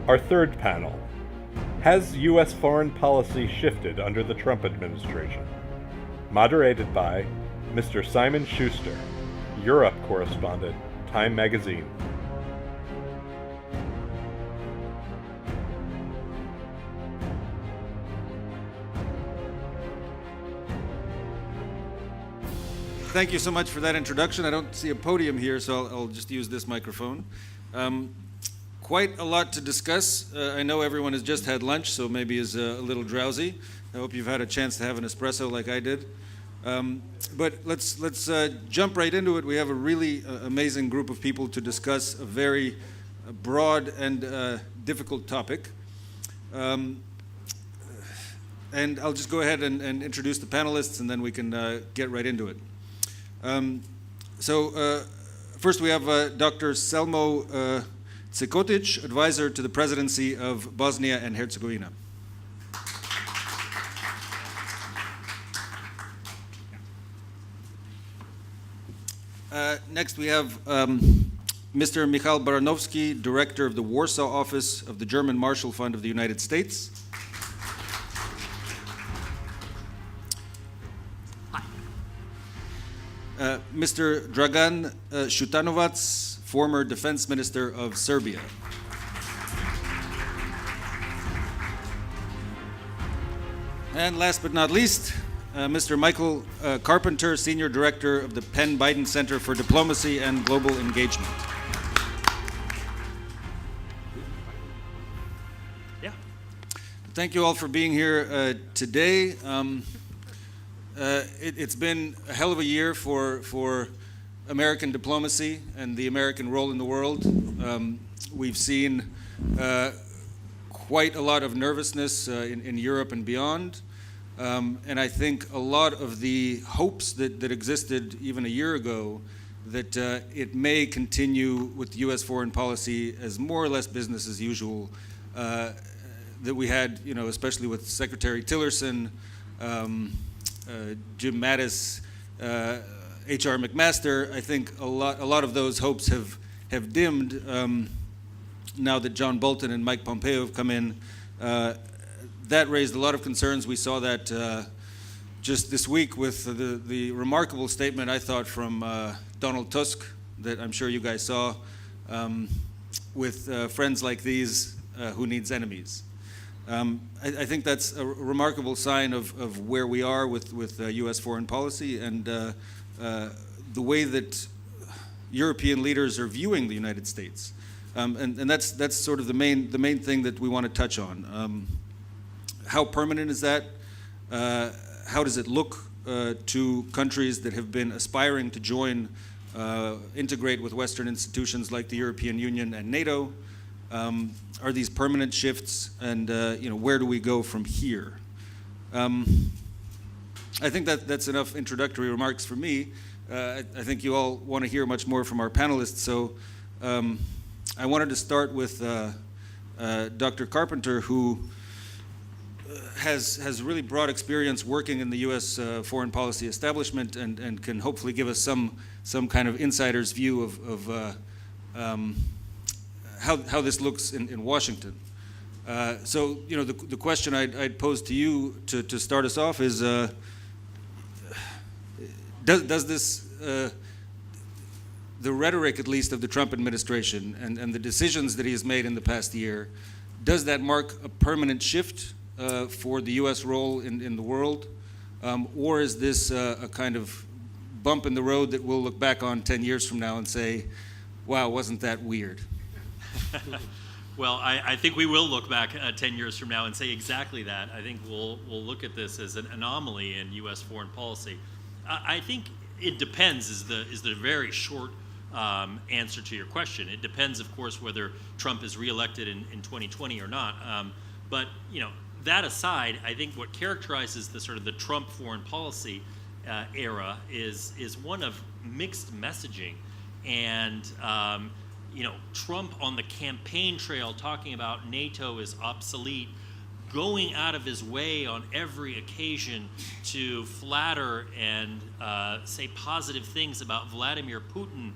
Our third panel: Has U.S. foreign policy shifted under the Trump administration? Moderated by Mr. Simon Schuster, Europe correspondent, Time Magazine. Thank you so much for that introduction. I don't see a podium here, so I'll just use this microphone. Quite a lot to discuss. I know everyone has just had lunch, so maybe is a little drowsy. I hope you've had a chance to have an espresso like I did. But let's jump right into it. We have a really amazing group of people to discuss a very broad and difficult topic. And I'll just go ahead and introduce the panelists, and then we can get right into it. First we have Dr. Selmo Cikotic, advisor to the presidency of Bosnia and Herzegovina. Next we have Mr. Michal Baranovsky, director of the Warsaw office of the German Marshall Fund of the United States. Mr. Dragan Šutanovac, former defense minister of Serbia. And last but not least, Mr. Michael Carpenter, senior director of the Penn Biden Center for Diplomacy and Global Engagement. Yeah. Thank you all for being here today. It's been a hell of a year for American diplomacy and the American role in the world. We've seen quite a lot of nervousness in Europe and beyond. And I think a lot of the hopes that existed even a year ago that it may continue with U.S. foreign policy as more or less business as usual that we had, especially with Secretary Tillerson, Jim Mattis, H.R. McMaster. I think a lot of those hopes have dimmed now that John Bolton and Mike Pompeo have come in. That raised a lot of concerns. We saw that just this week with the remarkable statement, I thought, from Donald Tusk that I'm sure you guys saw, with friends like these, who needs enemies? I think that's a remarkable sign of where we are with U.S. foreign policy and the way that European leaders are viewing the United States, and that's sort of the main thing that we want to touch on. How permanent is that? How does it look to countries that have been aspiring to join, integrate with Western institutions like the European Union and NATO? Are these permanent shifts, and where do we go from here? I think that's enough introductory remarks for me. I think you all want to hear much more from our panelists, so I wanted to start with Dr. Carpenter, who has really broad experience working in the U.S. Foreign policy establishment and can hopefully give us some kind of insider's view of how this looks in Washington. So the question I'd pose to you to start us off is, does this, the rhetoric at least of the Trump administration and the decisions that he has made in the past year, does that mark a permanent shift for the U.S. role in the world? Or is this a kind of bump in the road that we'll look back on 10 years from now and say, wow, wasn't that weird? Well, I think we will look back 10 years from now and say exactly that. I think we'll look at this as an anomaly in U.S. foreign policy. I think it depends is the very short answer to your question. It depends, of course, whether Trump is reelected in 2020 or not. But that aside, I think what characterizes the Trump foreign policy era is one of mixed messaging, and Trump on the campaign trail talking about NATO is obsolete, going out of his way on every occasion to flatter and say positive things about Vladimir Putin,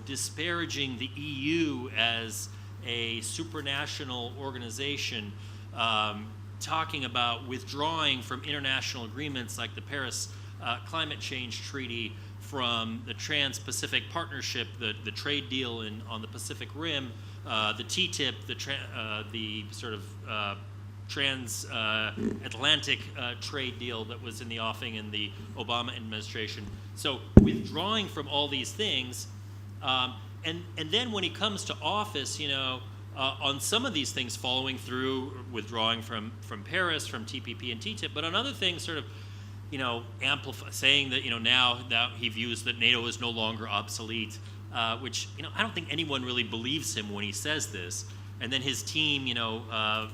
disparaging the EU as a supranational organization talking about withdrawing from international agreements like the Paris Climate Change Treaty, from the Trans-Pacific Partnership, the trade deal on the Pacific Rim, the TTIP, the sort of Transatlantic trade deal that was in the offing in the Obama administration. So withdrawing from all these things, and then when he comes to office, on some of these things following through, withdrawing from Paris, from TPP and TTIP, but on other things sort of, saying that, now that he views that NATO is no longer obsolete, which, I don't think anyone really believes him when he says this. And then his team,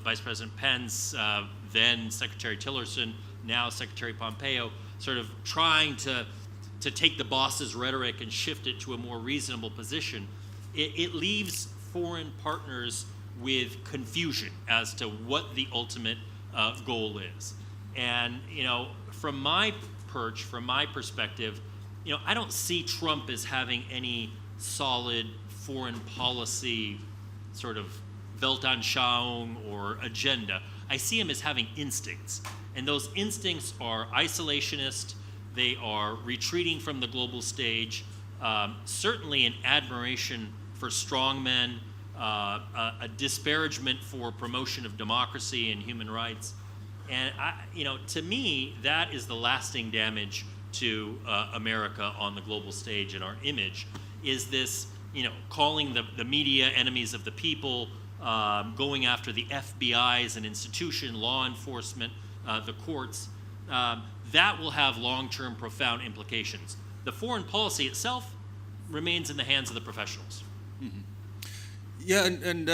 Vice President Pence, then Secretary Tillerson, now Secretary Pompeo, sort of trying to take the boss's rhetoric and shift it to a more reasonable position. It leaves foreign partners with confusion as to what the ultimate goal is. And, from my perch, from my perspective, I don't see Trump as having any solid foreign policy sort of Weltanschauung or agenda. I see him as having instincts. And those instincts are isolationist, they are retreating from the global stage, certainly an admiration for strongmen, a disparagement for promotion of democracy and human rights. And to me, that is the lasting damage to America on the global stage and our image, is this, calling the media enemies of the people, going after the FBI as an institution, law enforcement, the courts. That will have long-term profound implications. The foreign policy itself remains in the hands of the professionals. Mm-hmm. Yeah, and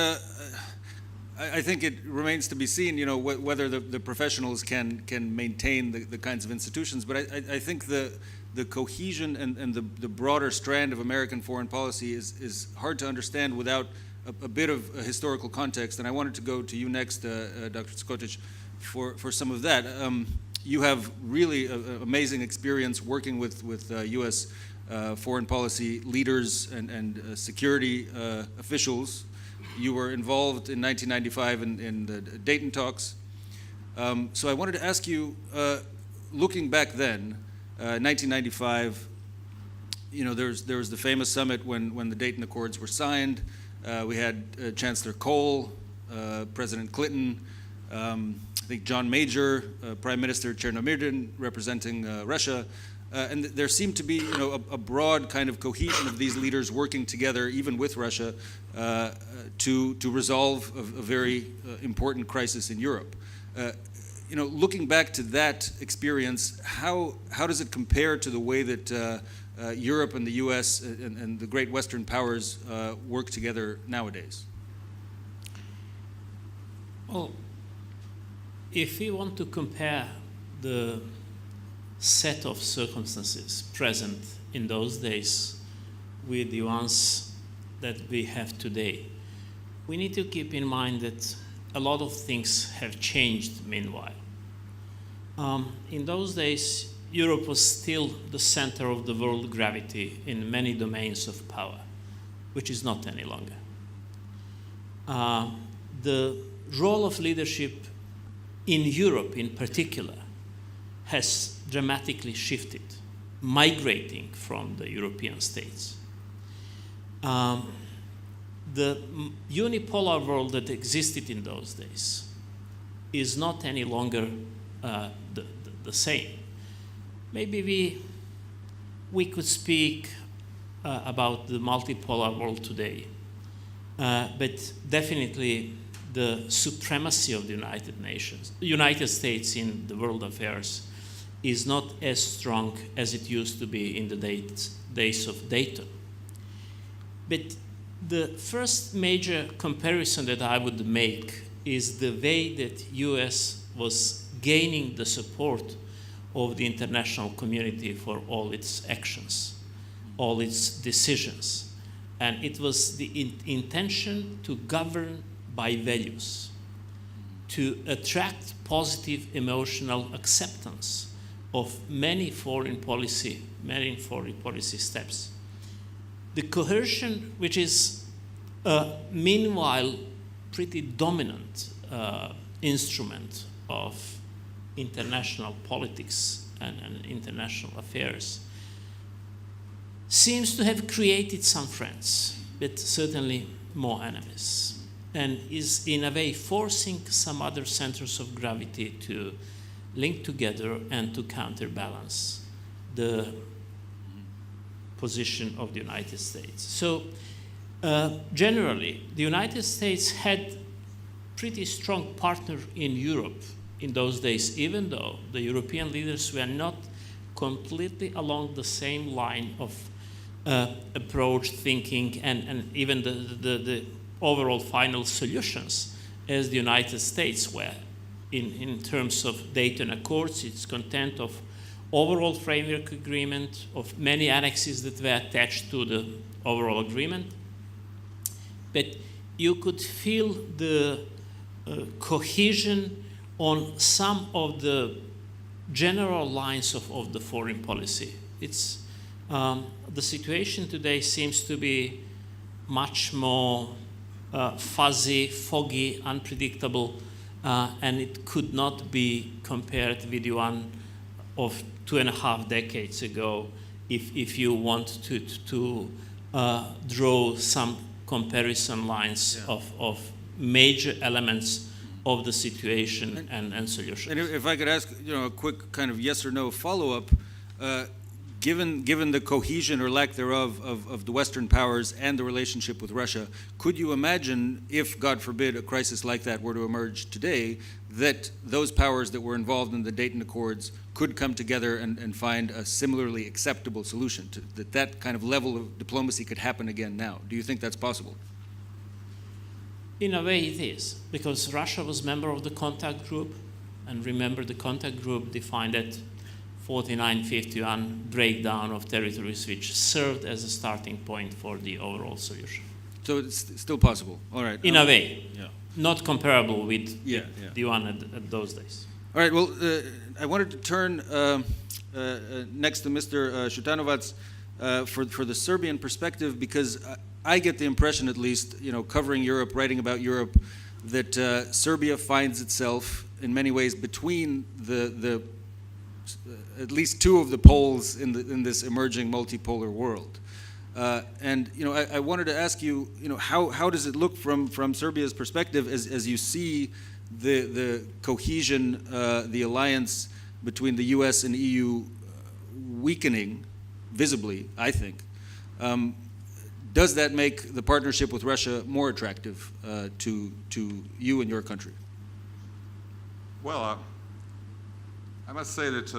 I think it remains to be seen, whether the professionals can maintain the kinds of institutions. But I think the cohesion and the broader strand of American foreign policy is hard to understand without a bit of a historical context. And I wanted to go to you next, Dr. Skotic, for some of that. You have really amazing experience working with U.S. Foreign policy leaders and security officials. You were involved in 1995 in the Dayton talks. So I wanted to ask you, looking back then, 1995, there was the famous summit when the Dayton Accords were signed. We had Chancellor Kohl, President Clinton, I think John Major, Prime Minister Chernomyrdin representing Russia. And there seemed to be, a broad kind of cohesion of these leaders working together, even with Russia, to resolve a very important crisis in Europe. Looking back to that experience, how does it compare to the way that Europe and the U.S. and the great Western powers work together nowadays? Well, if we want to compare the set of circumstances present in those days with the ones that we have today, we need to keep in mind that a lot of things have changed meanwhile. In those days, Europe was still the center of the world gravity in many domains of power, which is not any longer. The role of leadership in Europe in particular has dramatically shifted, migrating from the European states. The unipolar world that existed in those days is not any longer the same. Maybe we could speak about the multipolar world today, but definitely the supremacy of the United States in the world affairs is not as strong as it used to be in the days of Dayton. But the first major comparison that I would make is the way that US was gaining the support of the international community for all its actions, all its decisions. And it was the intention to govern by values, to attract positive emotional acceptance of many foreign policy steps. The coercion, which is Meanwhile, pretty dominant instrument of international politics and international affairs, seems to have created some friends, but certainly more enemies, and is in a way forcing some other centers of gravity to link together and to counterbalance the position of the United States. So generally, the United States had pretty strong partner in Europe in those days, even though the European leaders were not completely along the same line of approach, thinking, and even the overall final solutions as the United States were in terms of Dayton Accords, its content of overall framework agreement, of many annexes that were attached to the overall agreement. But you could feel the cohesion on some of the general lines of the foreign policy. It's the situation today seems to be much more fuzzy, foggy, unpredictable, and it could not be compared with the one of 2.5 decades ago if you want to draw some comparison lines of major elements of the situation and solutions. And if I could ask, a quick kind of yes or no follow-up, given the cohesion or lack thereof of the Western powers and the relationship with Russia, could you imagine, if, God forbid, a crisis like that were to emerge today, that those powers that were involved in the Dayton Accords could come together and find a similarly acceptable solution, that kind of level of diplomacy could happen again now? Do you think that's possible? In a way it is, because Russia was member of the contact group, and remember the contact group defined that 49-51 breakdown of territories, which served as a starting point for the overall solution. So it's still possible. All right. In a way, not comparable with the one at those days. All right. Well, I wanted to turn next to Mr. Šutanovac for the Serbian perspective, because I get the impression, at least, covering Europe, writing about Europe, that Serbia finds itself in many ways between the at least two of the poles in this emerging multipolar world. And I wanted to ask you, how does it look from Serbia's perspective as you see the cohesion, the alliance between the U.S. and EU weakening visibly, I think. Does that make the partnership with Russia more attractive to you and your country? Well, I must say that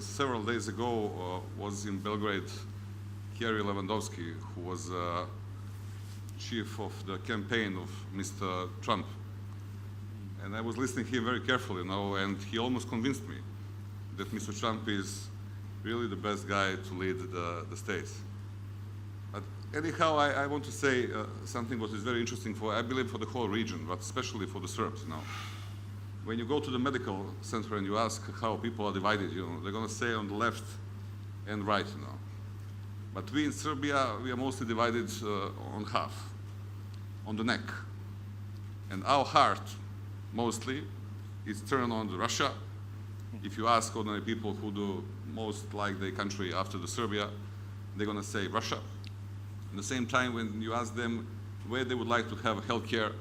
several days ago was in Belgrade Kerry Lewandowski, who was chief of the campaign of Mr. Trump. And I was listening to him very carefully, and he almost convinced me that Mr. Trump is really the best guy to lead the States. But anyhow, I want to say something what is very interesting I believe, for the whole region, but especially for the Serbs. When you go to the medical center and you ask how people are divided, they're going to say on the left and right. But we in Serbia, we are mostly divided on half, on the neck. And our heart, mostly, is turned on Russia. If you ask ordinary people who do most like their country after the Serbia, they're going to say Russia. At the same time, when you ask them where they would like to have health care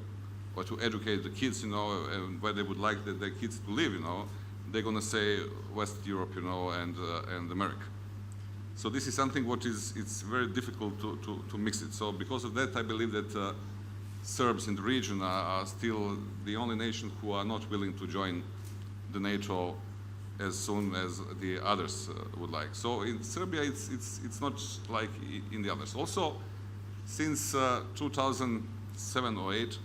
or to educate the kids, and where they would like their kids to live, they're going to say West Europe, and America. So this is something it's very difficult to mix it. So because of that, I believe that Serbs in the region are still the only nation who are not willing to join the NATO as soon as the others would like. So in Serbia, it's not like in the others. Also, since 2007 or 8,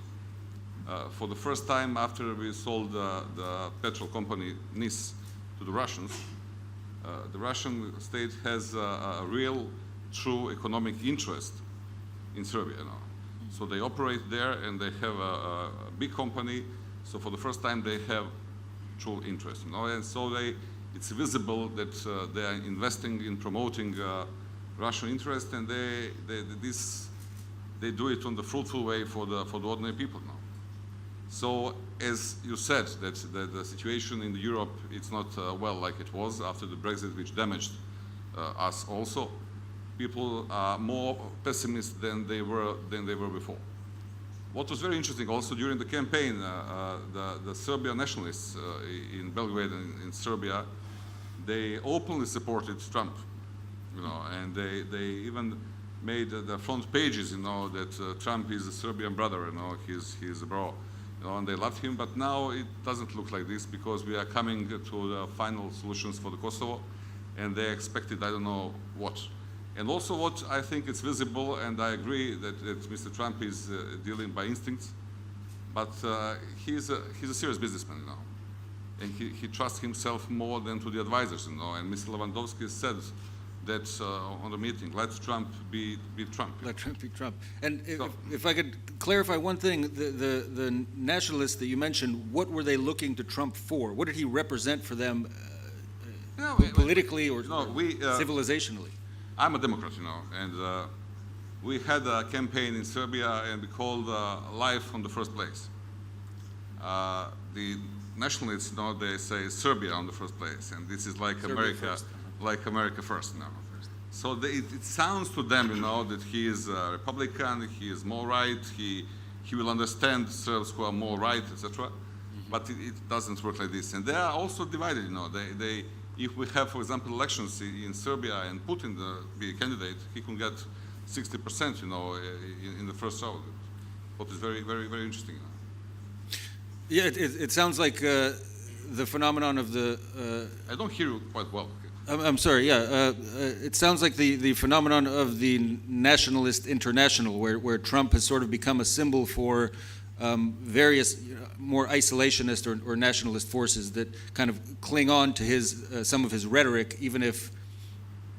for the first time after we sold the petrol company NIS to the Russians, the Russian state has a real, true economic interest in Serbia now. So they operate there and they have a big company. So for the first time they have true interest, and so it's visible that they are investing in promoting Russian interest, and this they do it on the fruitful way for the ordinary people now. So, as you said, that the situation in Europe, it's not well like it was after the Brexit, which damaged us also. People are more pessimist than they were before. What was very interesting also during the campaign, the Serbian nationalists in Belgrade and in Serbia, they openly supported Trump, you know, and they even made the front pages, you know, that Trump is a Serbian brother, you know, he's a bro, you know, and they loved him. But now it doesn't look like this, because we are coming to the final solutions for the Kosovo, and they expected I don't know what. And also what I think is visible, and I agree that Mr. Trump is dealing by instincts, but he's a serious businessman, you know, and he trusts himself more than to the advisors, you know. And Mr. Lewandowski said that on the meeting, let Trump be Trump. Let Trump be Trump. And if I could clarify one thing, the nationalists that you mentioned, what were they looking to Trump for? What did he represent for them politically or civilizationally? I'm a Democrat, you know, and we had a campaign in Serbia, and we called Life on the First Place. The nationalists, you know, they say Serbia on the first place, and this is like Serbia America first. Like America first now. So it sounds to them, you know, that he is a Republican, he is more right, he will understand Serbs who are more right, etc. But it doesn't work like this, and they are also divided, you know. They if we have, for example, elections in Serbia and Putin be a candidate, he can get 60%, you know, in the first round. What is very, very, very interesting. Yeah, it sounds like the phenomenon of the. I don't hear you quite well. I'm sorry. Yeah, it sounds like the phenomenon of the nationalist international, where Trump has sort of become a symbol for various more isolationist or nationalist forces that kind of cling on to some of his rhetoric, even if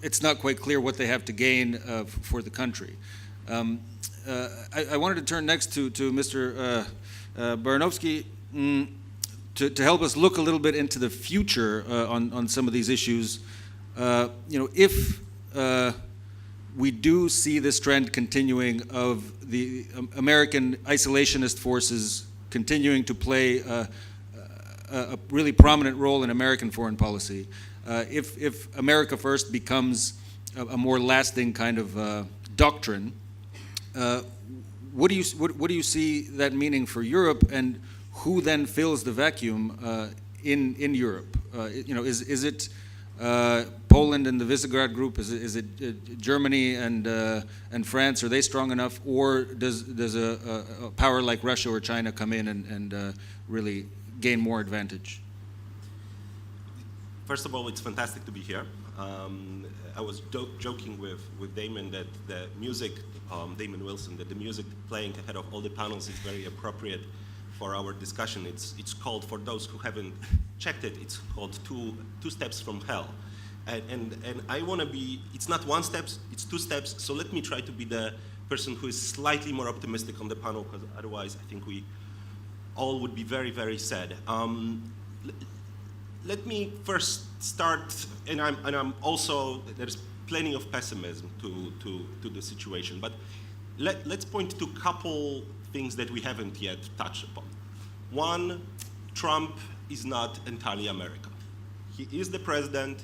it's not quite clear what they have to gain for the country. I wanted to turn next to Mr. Baranovsky to help us look a little bit into the future on some of these issues. If we do see this trend continuing of the American isolationist forces continuing to play a really prominent role in American foreign policy, if America First becomes a more lasting kind of doctrine, what do you see that meaning for Europe, and who then fills the vacuum in Europe? Is it Poland and the Visegrad Group? Is it Germany and France? Are they strong enough, or does a power like Russia or China come in and really gain more advantage? First of all, it's fantastic to be here. I was joking with Damon that the music, Damon Wilson, that the music playing ahead of all the panels is very appropriate for our discussion. It's called, for those who haven't checked it, it's called Two Steps from Hell. And I want to be, it's not one step, it's two steps, so let me try to be the person who is slightly more optimistic on the panel, because otherwise I think we all would be very, very sad. Let me first start, and I'm also, there's plenty of pessimism to the situation, but let's point to a couple things that we haven't yet touched upon. One, Trump is not entirely America. He is the president.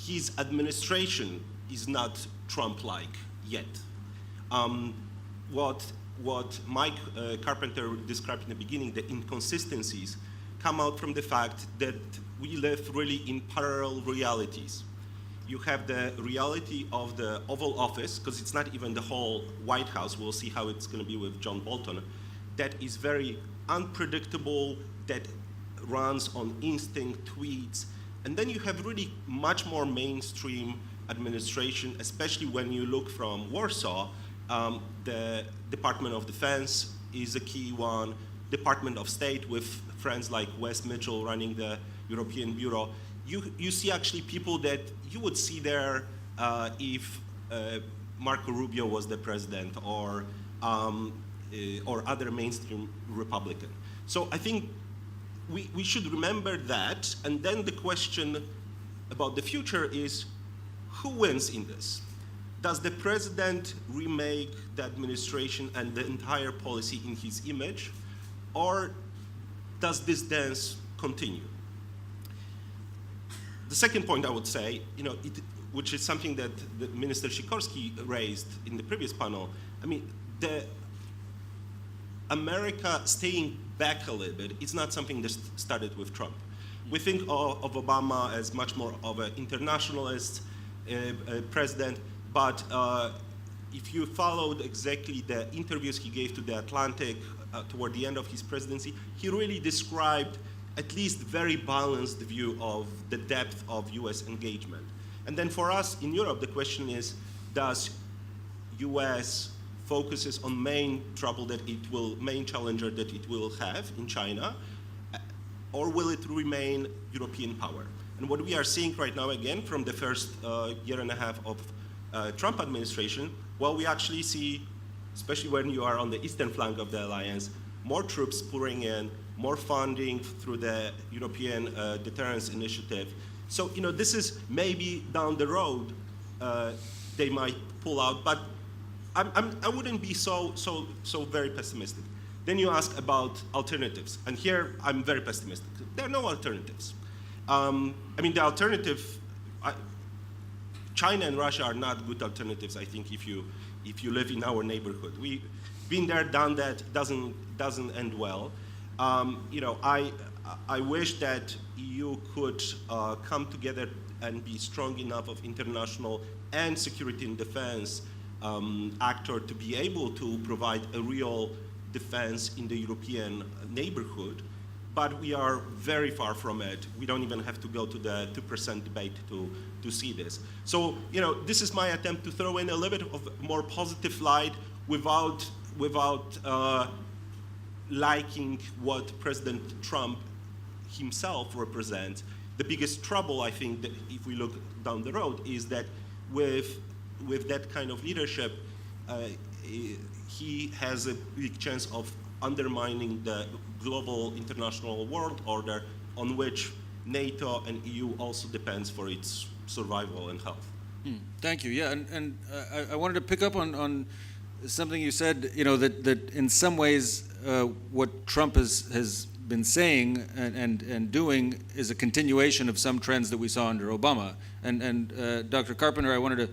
His administration is not Trump-like yet. What Mike Carpenter described in the beginning, the inconsistencies, come out from the fact that we live really in parallel realities. You have the reality of the Oval Office, because it's not even the whole White House. We'll see how it's going to be with John Bolton. That is very unpredictable, that runs on instinct, tweets. And then you have really much more mainstream administration, especially when you look from Warsaw. The Department of Defense is a key one. Department of State, with friends like Wes Mitchell running the European Bureau. You see actually people that you would see there if Marco Rubio was the president, or other mainstream Republican. So I think we should remember that, and then the question about the future is, who wins in this? does the president remake the administration and the entire policy in his image, or does this dance continue? The second point I would say, which is something that the Minister Sikorski raised in the previous panel, I mean, the America staying back a little bit, it's not something that started with Trump. We think of Obama as much more of an internationalist president, but if you followed exactly the interviews he gave to The Atlantic toward the end of his presidency, he really described at least very balanced view of the depth of US engagement. And then for us in Europe, the question is, does US focuses on main challenger that it will have in China, or will it remain European power? And what we are seeing right now, again, from the first year and a half of Trump administration, well, we actually see, especially when you are on the eastern flank of the alliance, more troops pouring in, more funding through the European Deterrence Initiative. So, this is maybe down the road they might pull out, but I wouldn't be so very pessimistic. Then you ask about alternatives, and here I'm very pessimistic. There are no alternatives. The alternative, China and Russia are not good alternatives, I think, if you live in our neighborhood. We've been there, done that, doesn't end well. I wish that EU could come together and be strong enough of international and security and defense actor to be able to provide a real defense in the European neighborhood, but we are very far from it. We don't even have to go to the 2% debate to see this. So, this is my attempt to throw in a little bit of more positive light without liking what President Trump himself represents. The biggest trouble, I think, that if we look down the road, is that with that kind of leadership, he has a big chance of undermining the global international world order on which NATO and EU also depends for its survival and health. Thank you. Yeah, and I wanted to pick up on something you said, that in some ways what Trump has been saying and doing is a continuation of some trends that we saw under Obama. And Dr. Carpenter, I wanted to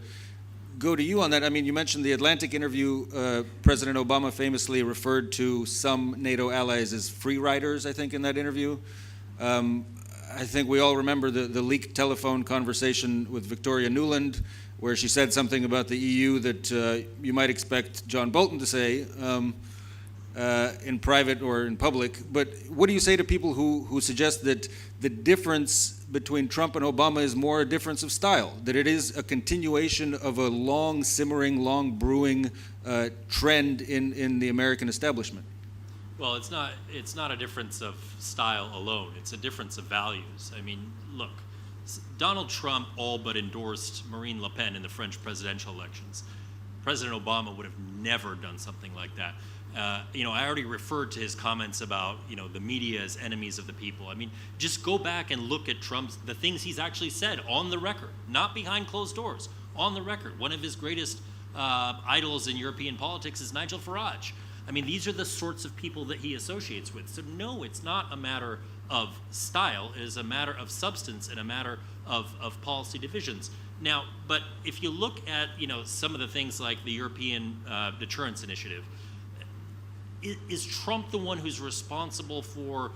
go to you on that. I mean, you mentioned the Atlantic interview. President Obama famously referred to some NATO allies as free riders, I think, in that interview. I think we all remember the leaked telephone conversation with Victoria Nuland, where she said something about the EU that you might expect John Bolton to say in private or in public. But what do you say to people who suggest that the difference between Trump and Obama is more a difference of style, that it is a continuation of a long simmering, long brewing trend in the American establishment? Well, it's not a difference of style alone. It's a difference of values. I mean, look, Donald Trump all but endorsed Marine Le Pen in the French presidential elections. President Obama would have never done something like that. I already referred to his comments about, the media as enemies of the people. I mean, just go back and look at the things he's actually said on the record, not behind closed doors, on the record. One of his greatest idols in European politics is Nigel Farage. I mean, these are the sorts of people that he associates with. So no, it's not a matter of style. It is a matter of substance and a matter of policy divisions. Now, but if you look at, some of the things like the European Deterrence Initiative, is Trump the one who's responsible for,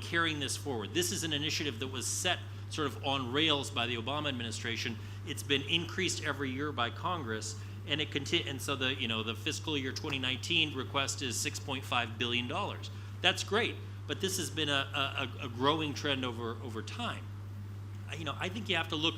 carrying this forward? This is an initiative that was set sort of on rails by the Obama administration. It's been increased every year by Congress, and it and so the fiscal year 2019 request is $6.5 billion. That's great, but this has been a growing trend over time. I think you have to look,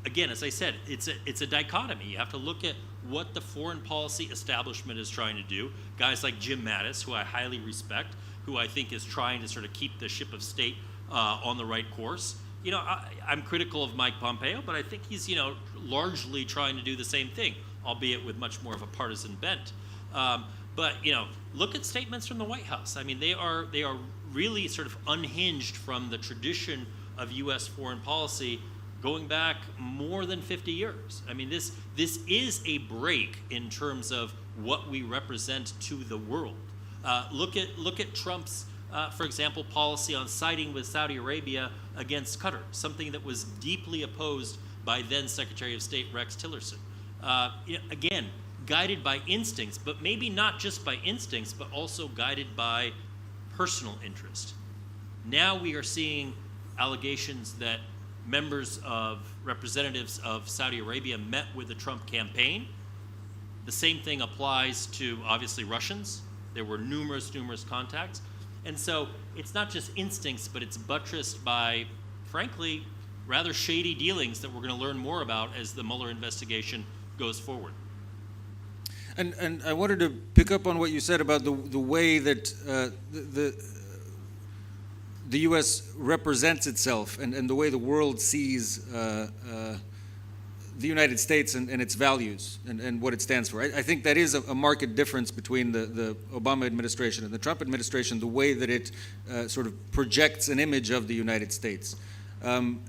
again, as I said, it's a dichotomy. You have to look at what the foreign policy establishment is trying to do. Guys like Jim Mattis, who I highly respect, who I think is trying to sort of keep the ship of state on the right course. I'm critical of Mike Pompeo, but I think he's, largely trying to do the same thing, albeit with much more of a partisan bent. But look at statements from the White House. I mean, they are really sort of unhinged from the tradition of U.S. foreign policy going back more than 50 years. I mean, this is a break in terms of what we represent to the world. Look at Trump's, for example, policy on siding with Saudi Arabia against Qatar, something that was deeply opposed by then Secretary of State Rex Tillerson. Again, guided by instincts, but maybe not just by instincts, but also guided by personal interest. Now we are seeing allegations that representatives of Saudi Arabia met with the Trump campaign. The same thing applies to, obviously, Russians. There were numerous contacts. And so it's not just instincts, but it's buttressed by, frankly, rather shady dealings that we're going to learn more about as the Mueller investigation goes forward. And I wanted to pick up on what you said about the way that the U.S. represents itself and the way the world sees the United States and its values and what it stands for. I think that is a marked difference between the Obama administration and the Trump administration, the way that it sort of projects an image of the United States. But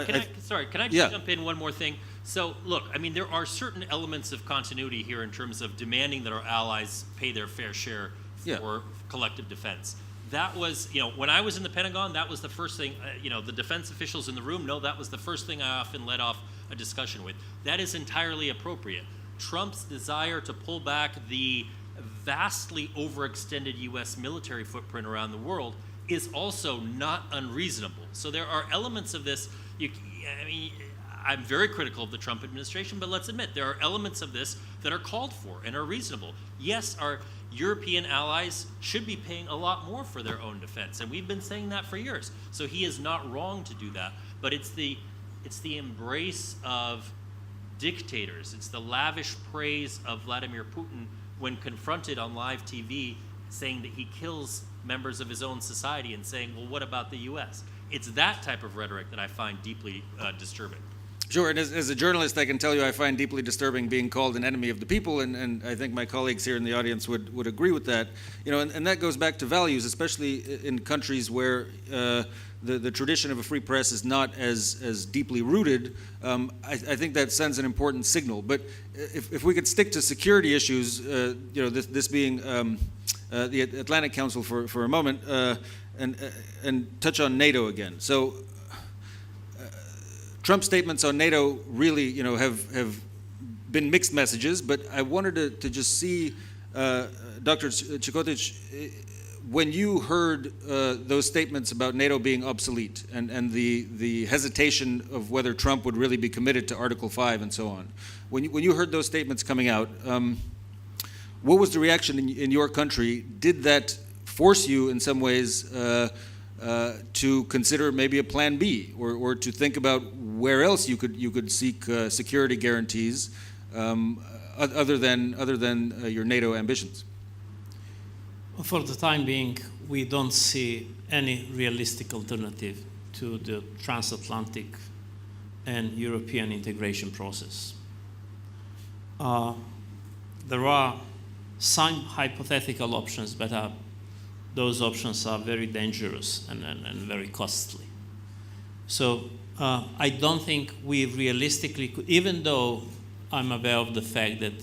can I just jump in one more thing? So look, I mean, there are certain elements of continuity here in terms of demanding that our allies pay their fair share for collective defense. That was, when I was in the Pentagon, that was the first thing, the defense officials in the room know that was the first thing I often led off a discussion with. That is entirely appropriate. Trump's desire to pull back the vastly overextended U.S. military footprint around the world is also not unreasonable. So there are elements of this, I'm very critical of the Trump administration, but let's admit there are elements of this that are called for and are reasonable. Yes, our European allies should be paying a lot more for their own defense, and we've been saying that for years. So he is not wrong to do that, but it's the embrace of dictators. It's the lavish praise of Vladimir Putin when confronted on live TV saying that he kills members of his own society and saying, well, what about the U.S.? It's that type of rhetoric that I find deeply disturbing. Sure, and as a journalist, I can tell you I find deeply disturbing being called an enemy of the people, and I think my colleagues here in the audience would agree with that. And that goes back to values, especially in countries where the tradition of a free press is not as deeply rooted. I think that sends an important signal. But if we could stick to security issues, this being the Atlantic Council for a moment, and touch on NATO again. So. Trump's statements on NATO really, have been mixed messages, but I wanted to just see, Dr. Chikotic, when you heard those statements about NATO being obsolete and the hesitation of whether Trump would really be committed to Article 5 and so on, when you heard those statements coming out, what was the reaction in your country? Did that force you in some ways to consider maybe a plan B, or to think about where else you could seek security guarantees other than your NATO ambitions? For the time being, we don't see any realistic alternative to the transatlantic and European integration process. There are some hypothetical options, but those options are very dangerous and very costly. So I don't think we realistically could, even though I'm aware of the fact that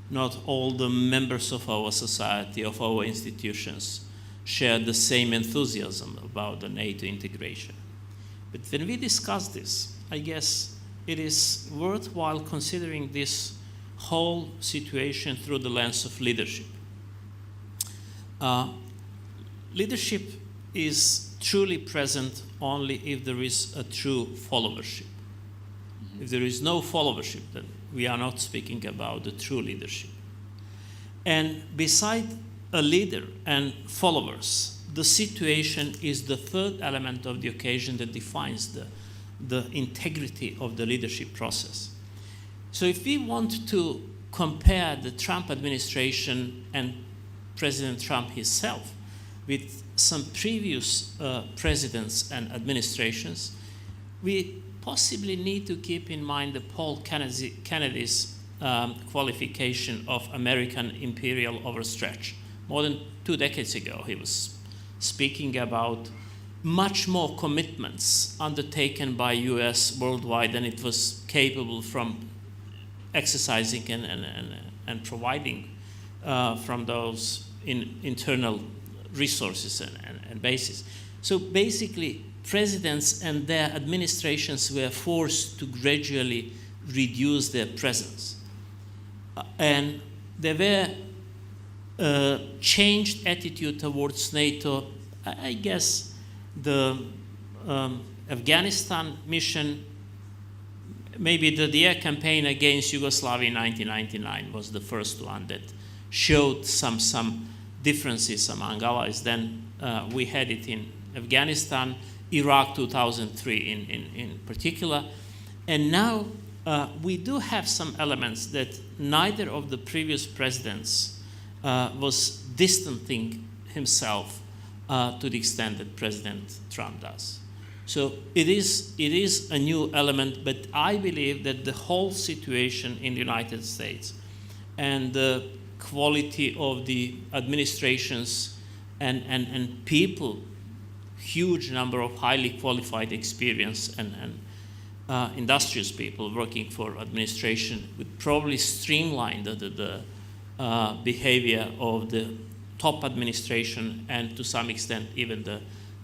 not all the members of our society, of our institutions, share the same enthusiasm about the NATO integration. But when we discuss this, I guess it is worthwhile considering this whole situation through the lens of leadership. Leadership is truly present only if there is a true followership. If there is no followership, then we are not speaking about the true leadership. And beside a leader and followers, the situation is the third element of the occasion that defines the integrity of the leadership process. So if we want to compare the Trump administration and President Trump himself with some previous presidents and administrations, we possibly need to keep in mind the Paul Kennedy's qualification of American imperial overstretch. More than 2 decades ago, he was speaking about much more commitments undertaken by US worldwide than it was capable from exercising and providing from those internal resources and bases. So basically, presidents and their administrations were forced to gradually reduce their presence. And there were changed attitude towards NATO. I guess the Afghanistan mission, maybe the air campaign against Yugoslavia in 1999 was the first one that showed some differences among allies. Then we had it in Afghanistan, Iraq 2003 in particular. And now we do have some elements that neither of the previous presidents was distancing himself to the extent that President Trump does. So it is a new element, but I believe that the whole situation in the United States and the quality of the administrations and people, huge number of highly qualified, experienced and industrious people working for administration would probably streamline the behavior of the top administration and to some extent even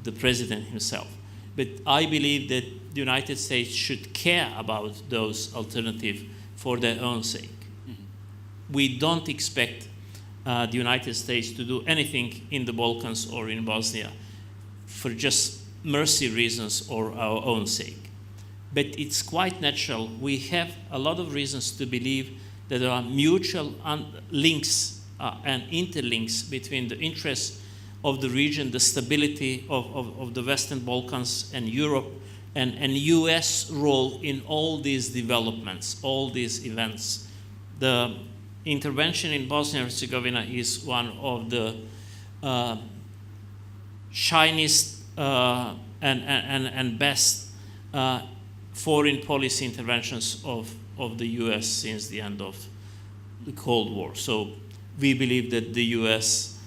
the president himself. But I believe that the United States should care about those alternatives for their own sake. Mm-hmm. We don't expect the United States to do anything in the Balkans or in Bosnia for just mercy reasons or our own sake. But it's quite natural. We have a lot of reasons to believe that there are mutual links and interlinks between the interests of the region, the stability of the Western Balkans and Europe, and US role in all these developments, all these events. The intervention in Bosnia and Herzegovina is one of the shiniest and best foreign policy interventions of the US since the end of the Cold War. So we believe that the US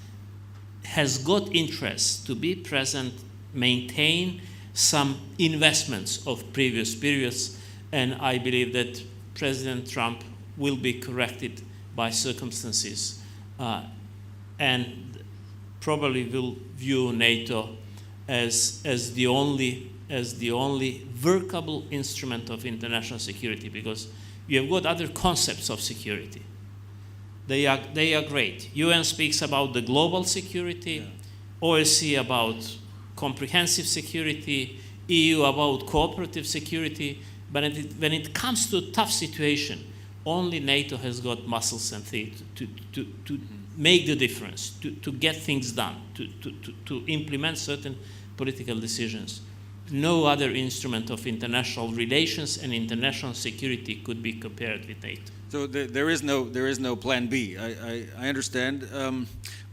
has got interest to be present, maintain some investments of previous periods, and I believe that President Trump will be corrected by circumstances and probably will view NATO as the only workable instrument of international security, because we have got other concepts of security. They are great. UN speaks about the global security, OSCE about comprehensive security, EU about cooperative security, but when it comes to a tough situation, only NATO has got muscles and teeth to make the difference, to get things done, to implement certain political decisions. No other instrument of international relations and international security could be compared with NATO. So there is no plan B. I understand,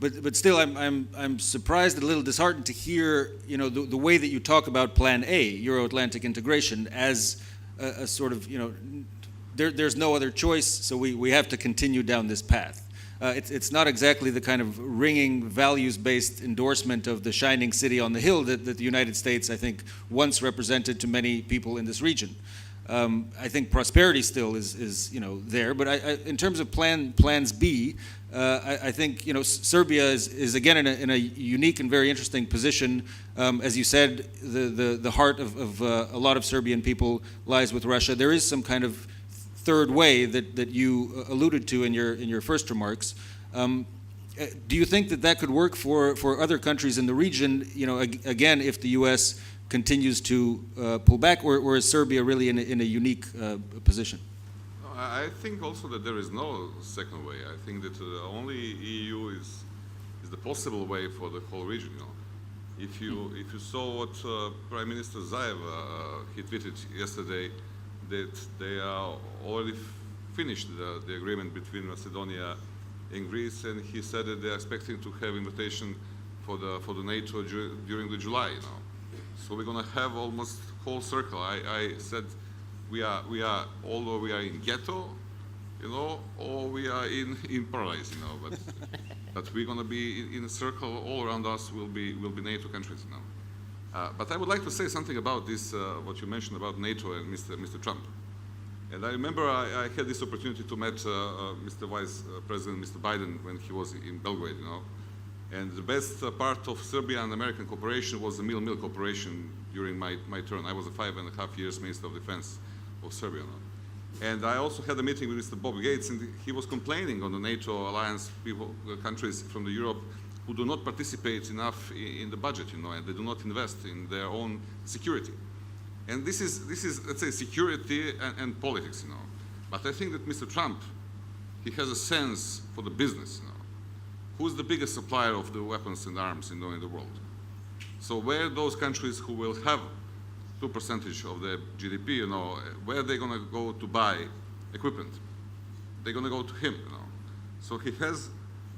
but still I'm surprised, a little disheartened to hear the way that you talk about Plan A, Euro-Atlantic integration, as a sort of there's no other choice, so we have to continue down this path. It's not exactly the kind of ringing values-based endorsement of the shining city on the hill that the United States, I think, once represented to many people in this region. I think prosperity still is there, but in terms of plans B, I think Serbia is again in a unique and very interesting position. As you said, the heart of a lot of Serbian people lies with Russia. There is some kind of third way that you alluded to in your first remarks. Do you think that could work for other countries in the region? Again, if the U.S. continues to pull back, or is Serbia really in a unique position? I think also that there is no second way. I think that only EU is the possible way for the whole region. If you saw what Prime Minister Zaev he tweeted yesterday, that they are already finished the agreement between Macedonia and Greece, and he said that they are expecting to have invitation for the NATO during the July. So we're going to have almost whole circle. I said we are although we are in ghetto, or we are in paradise, but we're going to be in a circle. All around us will be NATO countries now. But I would like to say something about this, what you mentioned about NATO and Mr. Trump. And I remember I had this opportunity to meet Mr. Vice President, Mr. Biden, when he was in Belgrade, you know. And the best part of Serbia and American cooperation was the meal cooperation during my term. I was a 5.5 years Minister of Defense of Serbia. You know. And I also had a meeting with Mr. Bob Gates, and he was complaining on the NATO alliance countries from the Europe who do not participate enough in the budget, you know, and they do not invest in their own security. And this is let's say, security and politics, you know. But I think that Mr. Trump, he has a sense for the business, you know. Who's the biggest supplier of the weapons and arms, you know, in the world? So where those countries who will have 2% of their GDP, you know, where are they going to go to buy equipment? They're going to go to him, you know. So he has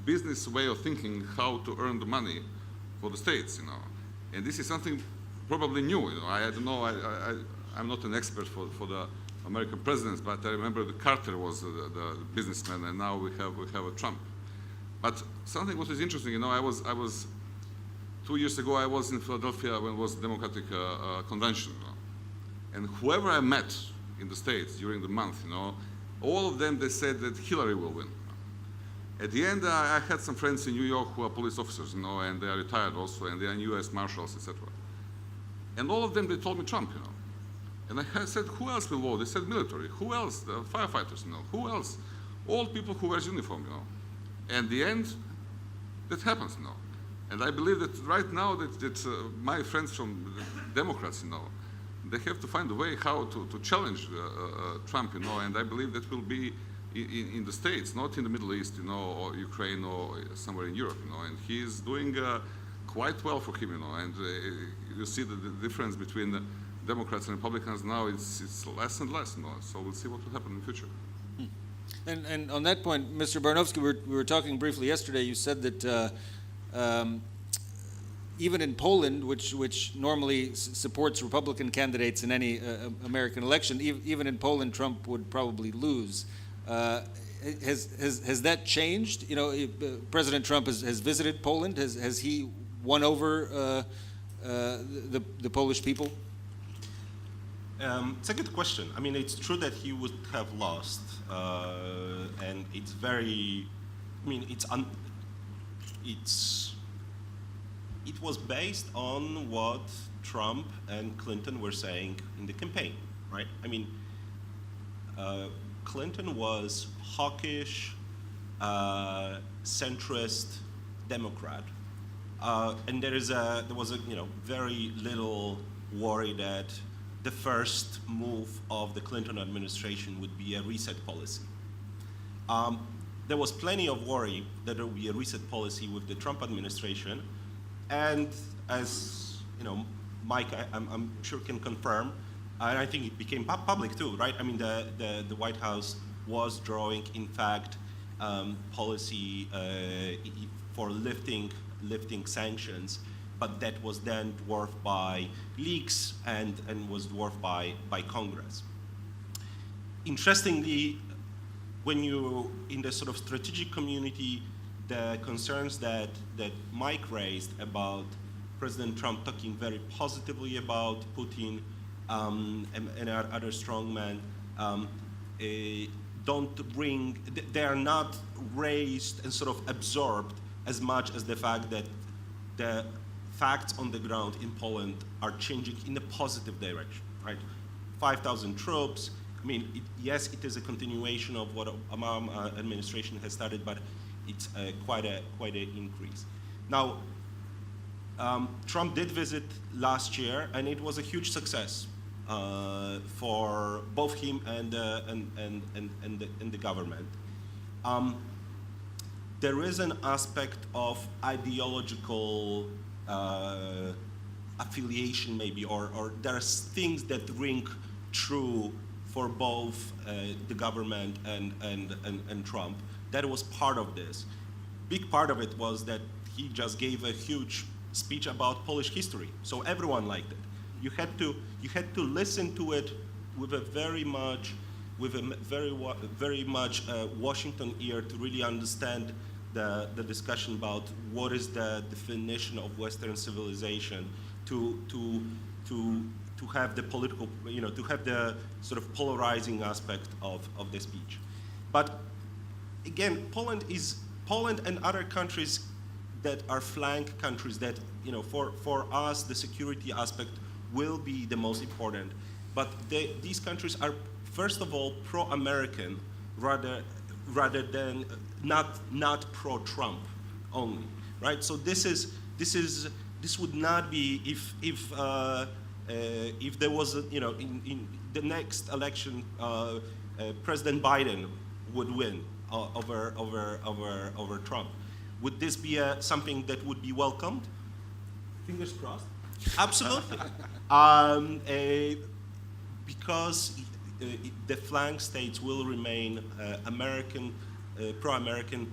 business way of thinking how to earn the money for the states, you know. And this is something probably new, you know. I don't know, I'm not an expert for the American presidents, but I remember that Carter was the businessman, and now we have a Trump. But something what is interesting, you know, I was 2 years ago, I was in Philadelphia when it was the Democratic Convention, you know. And whoever I met in the States during the month, you know, all of them, they said that Hillary will win. At the end, I had some friends in New York who are police officers, you know, and they are retired also, and they are U.S. Marshals, etc. And all of them, they told me Trump, you know. And I said, who else will vote? They said military. Who else? The firefighters, you know. Who else? All people who wears uniform, you know. And the end, that happens, you know. And I believe that right now that my friends from the Democrats, you know, they have to find a way how to challenge Trump, you know, and I believe that will be in the States, not in the Middle East, you know, or Ukraine or somewhere in Europe, you know, and he is doing quite well for him, you know, and you see the difference between the Democrats and Republicans now, it's less and less, you know, so we'll see what will happen in the future. And on that point, Mr. Barnowski, we were talking briefly yesterday. You said that even in Poland, which normally supports Republican candidates in any American election, even in Poland, Trump would probably lose. Has that changed? You know, President Trump has visited Poland. Has he won over the Polish people? It's a good question. I mean, it's true that he would have lost, and it's very. I mean, it was based on what Trump and Clinton were saying in the campaign, right? I mean, Clinton was hawkish, centrist Democrat, and there was a very little worry that the first move of the Clinton administration would be a reset policy. There was plenty of worry that there would be a reset policy with the Trump administration, and as you know, Mike, I'm sure can confirm, and I think it became public too, right? I mean, the White House was drawing, in fact, policy for lifting sanctions, but that was then dwarfed by leaks and was dwarfed by Congress. Interestingly, when you in the sort of strategic community, the concerns that Mike raised about President Trump talking very positively about Putin and other strongmen they are not raised and sort of absorbed as much as the fact that the facts on the ground in Poland are changing in a positive direction, right? 5,000 troops. I mean, yes, it is a continuation of what Obama administration has started, but it's quite an increase. Now, Trump did visit last year, and it was a huge success for both him and the government. There is an aspect of ideological affiliation, maybe, or there are things that ring true for both the government and Trump. That was part of this. Big part of it was that he just gave a huge speech about Polish history, so everyone liked it. You had to listen to it with a very much Washington ear to really understand the discussion about what is the definition of Western civilization, to have the political, to have the sort of polarizing aspect of the speech. But again, Poland and other countries that are flank countries that, for us, the security aspect will be the most important. But these countries are, first of all, pro-American rather than not pro-Trump only, right? So this would not be if there was in the next election President Biden would win over Trump. Would this be something that would be welcomed? Fingers crossed. Absolutely. Because the flank states will remain American, pro-American,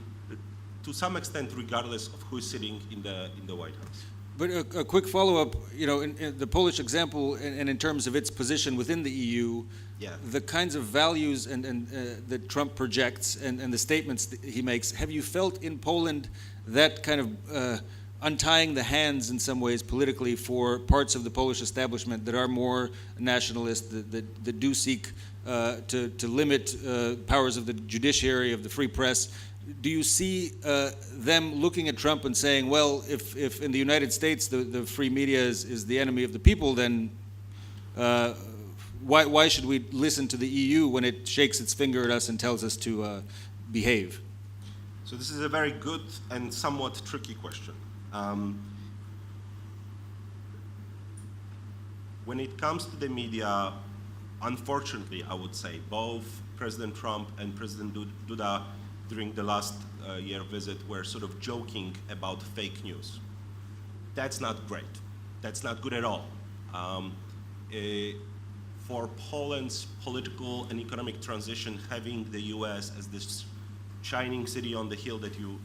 to some extent, regardless of who is sitting in the White House. But a quick follow-up, in the Polish example, and in terms of its position within the EU, yeah, the kinds of values that Trump projects and the statements that he makes, have you felt in Poland that kind of untying the hands in some ways politically for parts of the Polish establishment that are more nationalist, that do seek to limit powers of the judiciary, of the free press? Do you see them looking at Trump and saying, well, if in the United States the free media is the enemy of the people, then why should we listen to the EU when it shakes its finger at us and tells us to behave? So this is a very good and somewhat tricky question. When it comes to the media, unfortunately, I would say, both President Trump and President Duda during the last year visit were sort of joking about fake news. That's not great. That's not good at all. For Poland's political and economic transition, having the US as this shining city on the hill that you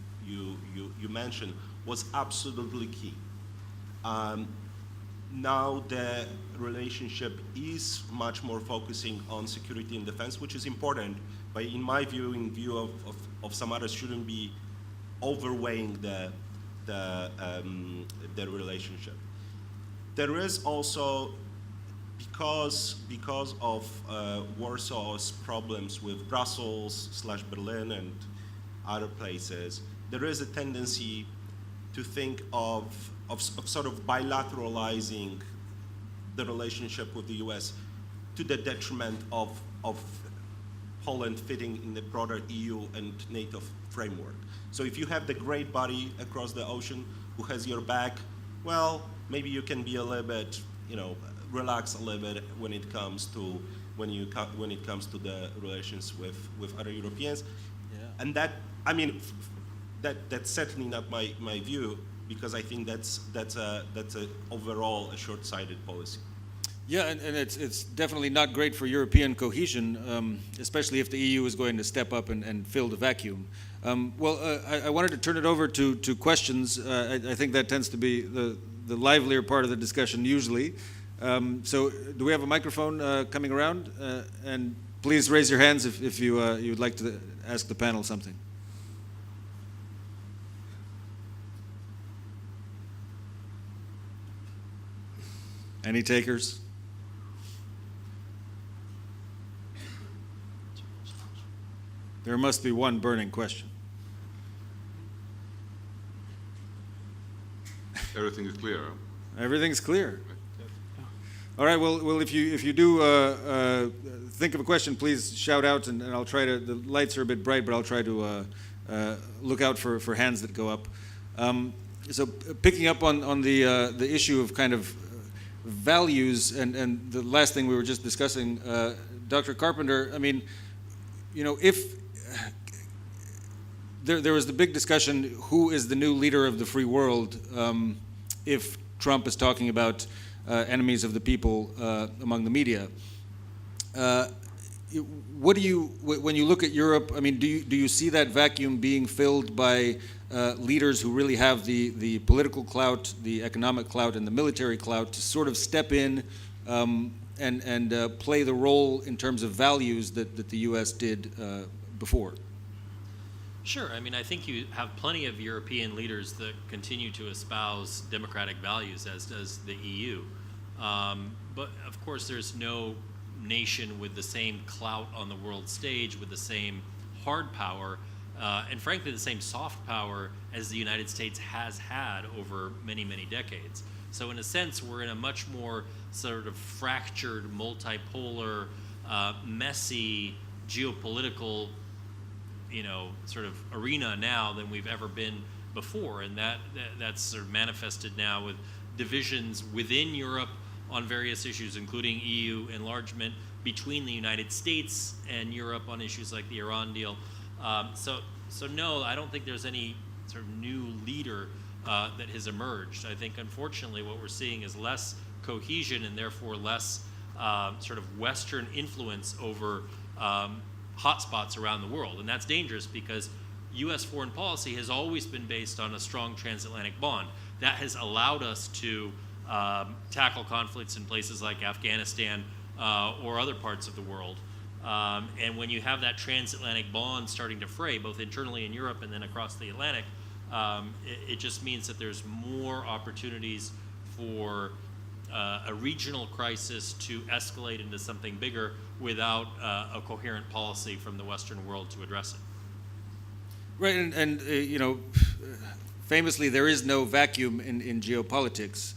mentioned was absolutely key. Now the relationship is much more focusing on security and defense, which is important, but in my view, in view of some others, shouldn't be overweighing the relationship. There is also, because of Warsaw's problems with Brussels/Berlin and other places, there is a tendency to think of sort of bilateralizing the relationship with the US to the detriment of Poland fitting in the broader EU and NATO framework. So if you have the great buddy across the ocean who has your back, well, maybe you can be a little bit, relax a little bit when it comes to the relations with other Europeans. Yeah. And that's certainly not my view, because I think that's a overall a short-sighted policy. Yeah, and it's definitely not great for European cohesion, especially if the EU is going to step up and fill the vacuum. I wanted to turn it over to questions. I think that tends to be the livelier part of the discussion usually. So do we have a microphone coming around? And please raise your hands if you'd like to ask the panel something. Any takers? There must be one burning question. Everything is clear. Everything's clear. All right. Well, if you do think of a question, please shout out, and I'll try to. The lights are a bit bright, but I'll try to look out for hands that go up. So picking up on the issue of kind of values and the last thing we were just discussing, Dr. Carpenter. I mean, if there was the big discussion, who is the new leader of the free world, if Trump is talking about enemies of the people among the media. What do you, when you look at Europe, I mean, do you see that vacuum being filled by leaders who really have the political clout, the economic clout, and the military clout to sort of step in and play the role in terms of values that the U.S. did before? Sure. I mean, I think you have plenty of European leaders that continue to espouse democratic values, as does the EU. But of course, there's no nation with the same clout on the world stage, with the same hard power, and frankly, the same soft power as the United States has had over many, many decades. So in a sense, we're in a much more sort of fractured, multipolar, messy geopolitical, sort of arena now than we've ever been before, and that's sort of manifested now with divisions within Europe on various issues, including EU enlargement, between the United States and Europe on issues like the Iran deal. So no, I don't think there's any sort of new leader that has emerged. I think, unfortunately, what we're seeing is less cohesion and therefore less sort of Western influence over hotspots around the world. And that's dangerous because U.S. foreign policy has always been based on a strong transatlantic bond. That has allowed us to tackle conflicts in places like Afghanistan or other parts of the world. And when you have that transatlantic bond starting to fray, both internally in Europe and then across the Atlantic, it just means that there's more opportunities for a regional crisis to escalate into something bigger without a coherent policy from the Western world to address it. Right, and famously, there is no vacuum in geopolitics.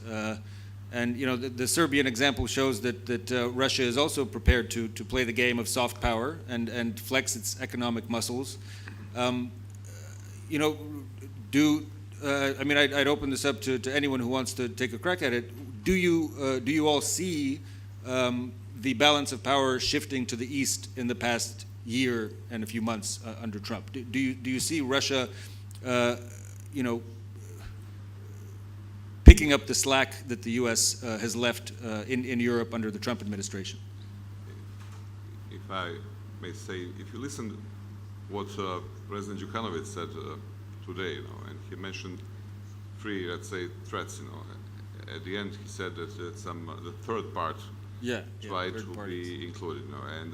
And the Serbian example shows that Russia is also prepared to play the game of soft power and flex its economic muscles. I'd open this up to anyone who wants to take a crack at it. Do you all see the balance of power shifting to the east in the past year and a few months under Trump? Do you see Russia, picking up the slack that the U.S. has left in Europe under the Trump administration? If I may say, if you listen what President Jukanovic said today, and he mentioned three, let's say, threats, at the end he said that the third part tried to be included, and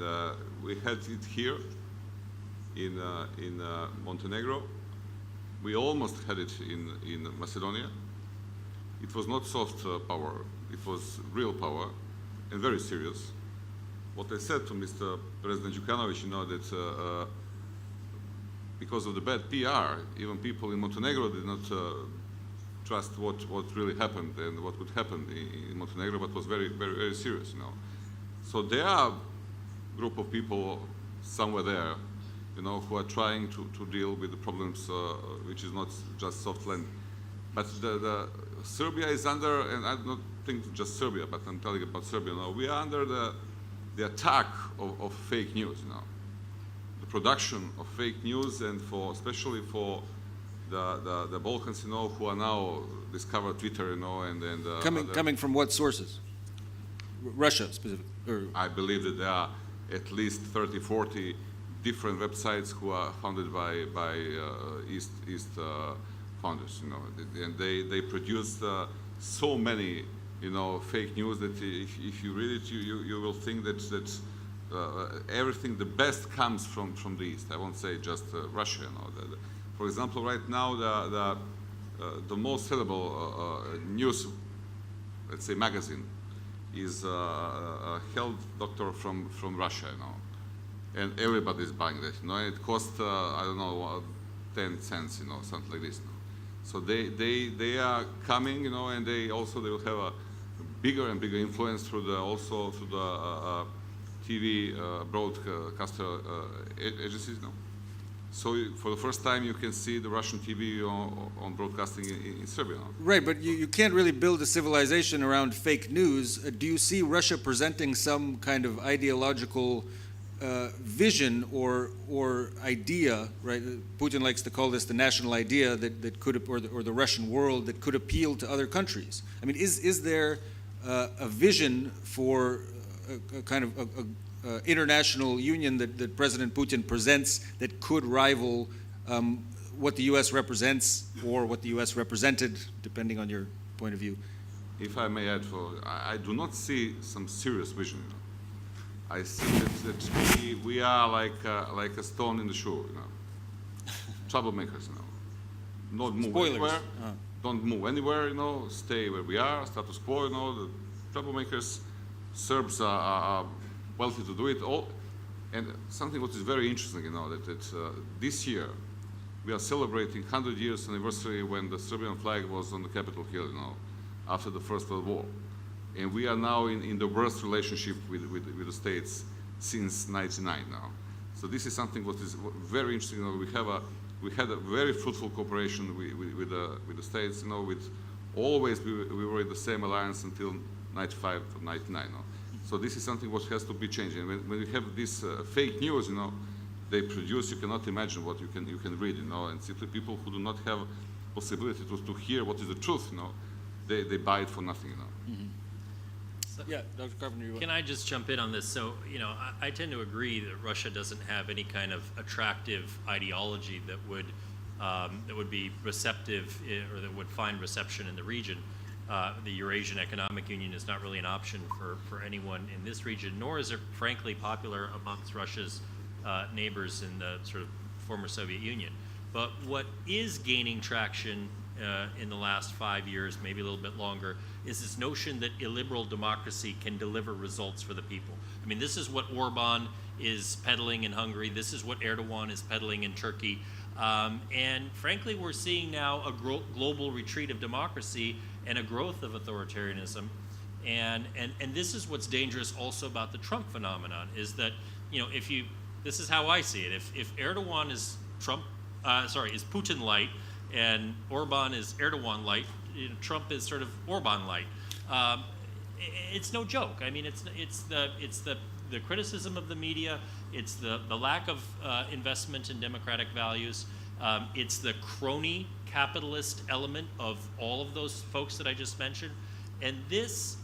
we had it here in Montenegro. We almost had it in Macedonia. It was not soft power, it was real power, and very serious. What I said to Mr. President Jukanovic, that because of the bad PR, even people in Montenegro did not trust what really happened and what would happen in Montenegro, but was very, very, very serious, So there are a group of people somewhere there, who are trying to deal with the problems, which is not just soft land. But the Serbia is under, and I don't think just Serbia, but I'm telling about Serbia now, we are under the attack of fake news, the production of fake news, and especially for the Balkans, who are now discovered Twitter, and coming from what sources? Russia specifically? I believe that there are at least 30, 40 different websites who are founded by East founders, and they produce so many, fake news that if you read it, you will think that everything, the best comes from the East. I won't say just Russia. For example, right now the most sellable news, let's say, magazine is a health doctor from Russia, and everybody's buying that. It costs I don't know 10 cents, something like this. So they are coming, and they will have a bigger and bigger influence through the TV broadcaster agencies now. So for the first time, you can see the Russian TV on broadcasting in Serbia. Right, but you can't really build a civilization around fake news. Do you see Russia presenting some kind of ideological vision or idea, right? Putin likes to call this the national idea that could, or the Russian world that could appeal to other countries. I mean, is there a vision for a kind of international union that President Putin presents that could rival what the U.S. represents or what the U.S. represented, depending on your point of view? If I may add, I do not see some serious vision. I see that we are like a stone in the shoe, troublemakers, not move Spoilers. anywhere. Don't move anywhere, stay where we are, status quo, the troublemakers. Serbs are wealthy to do it all. And something what is very interesting, that this year we are celebrating 100 years anniversary when the Serbian flag was on the Capitol Hill, after the First World War. And we are now in the worst relationship with the States since 1999 now. So this is something what is very interesting. We had a very fruitful cooperation with the States. With always we were in the same alliance until 95 or 99. So this is something what has to be changed. And when you have this fake news, they produce, you cannot imagine what you can read, and simply people who do not have possibility to hear what is the truth, they buy it for nothing, Yeah, Dr. Carpenter, Can I just jump in on this? So, I tend to agree that Russia doesn't have any kind of attractive ideology that would be receptive or that would find reception in the region. The Eurasian Economic Union is not really an option for anyone in this region, nor is it frankly popular amongst Russia's neighbors in the sort of former Soviet Union. But what is gaining traction in the last 5 years, maybe a little bit longer, is this notion that illiberal democracy can deliver results for the people. I mean, this is what Orban is peddling in Hungary. This is what Erdogan is peddling in Turkey. And frankly, we're seeing now a global retreat of democracy and a growth of authoritarianism. And this is what's dangerous also about the Trump phenomenon, is that, this is how I see it. If Erdogan is is Putin light, and Orban is Erdogan light, Trump is sort of Orban light. It's no joke. I mean, it's the criticism of the media. It's the lack of investment in democratic values. It's the crony capitalist element of all of those folks that I just mentioned. And this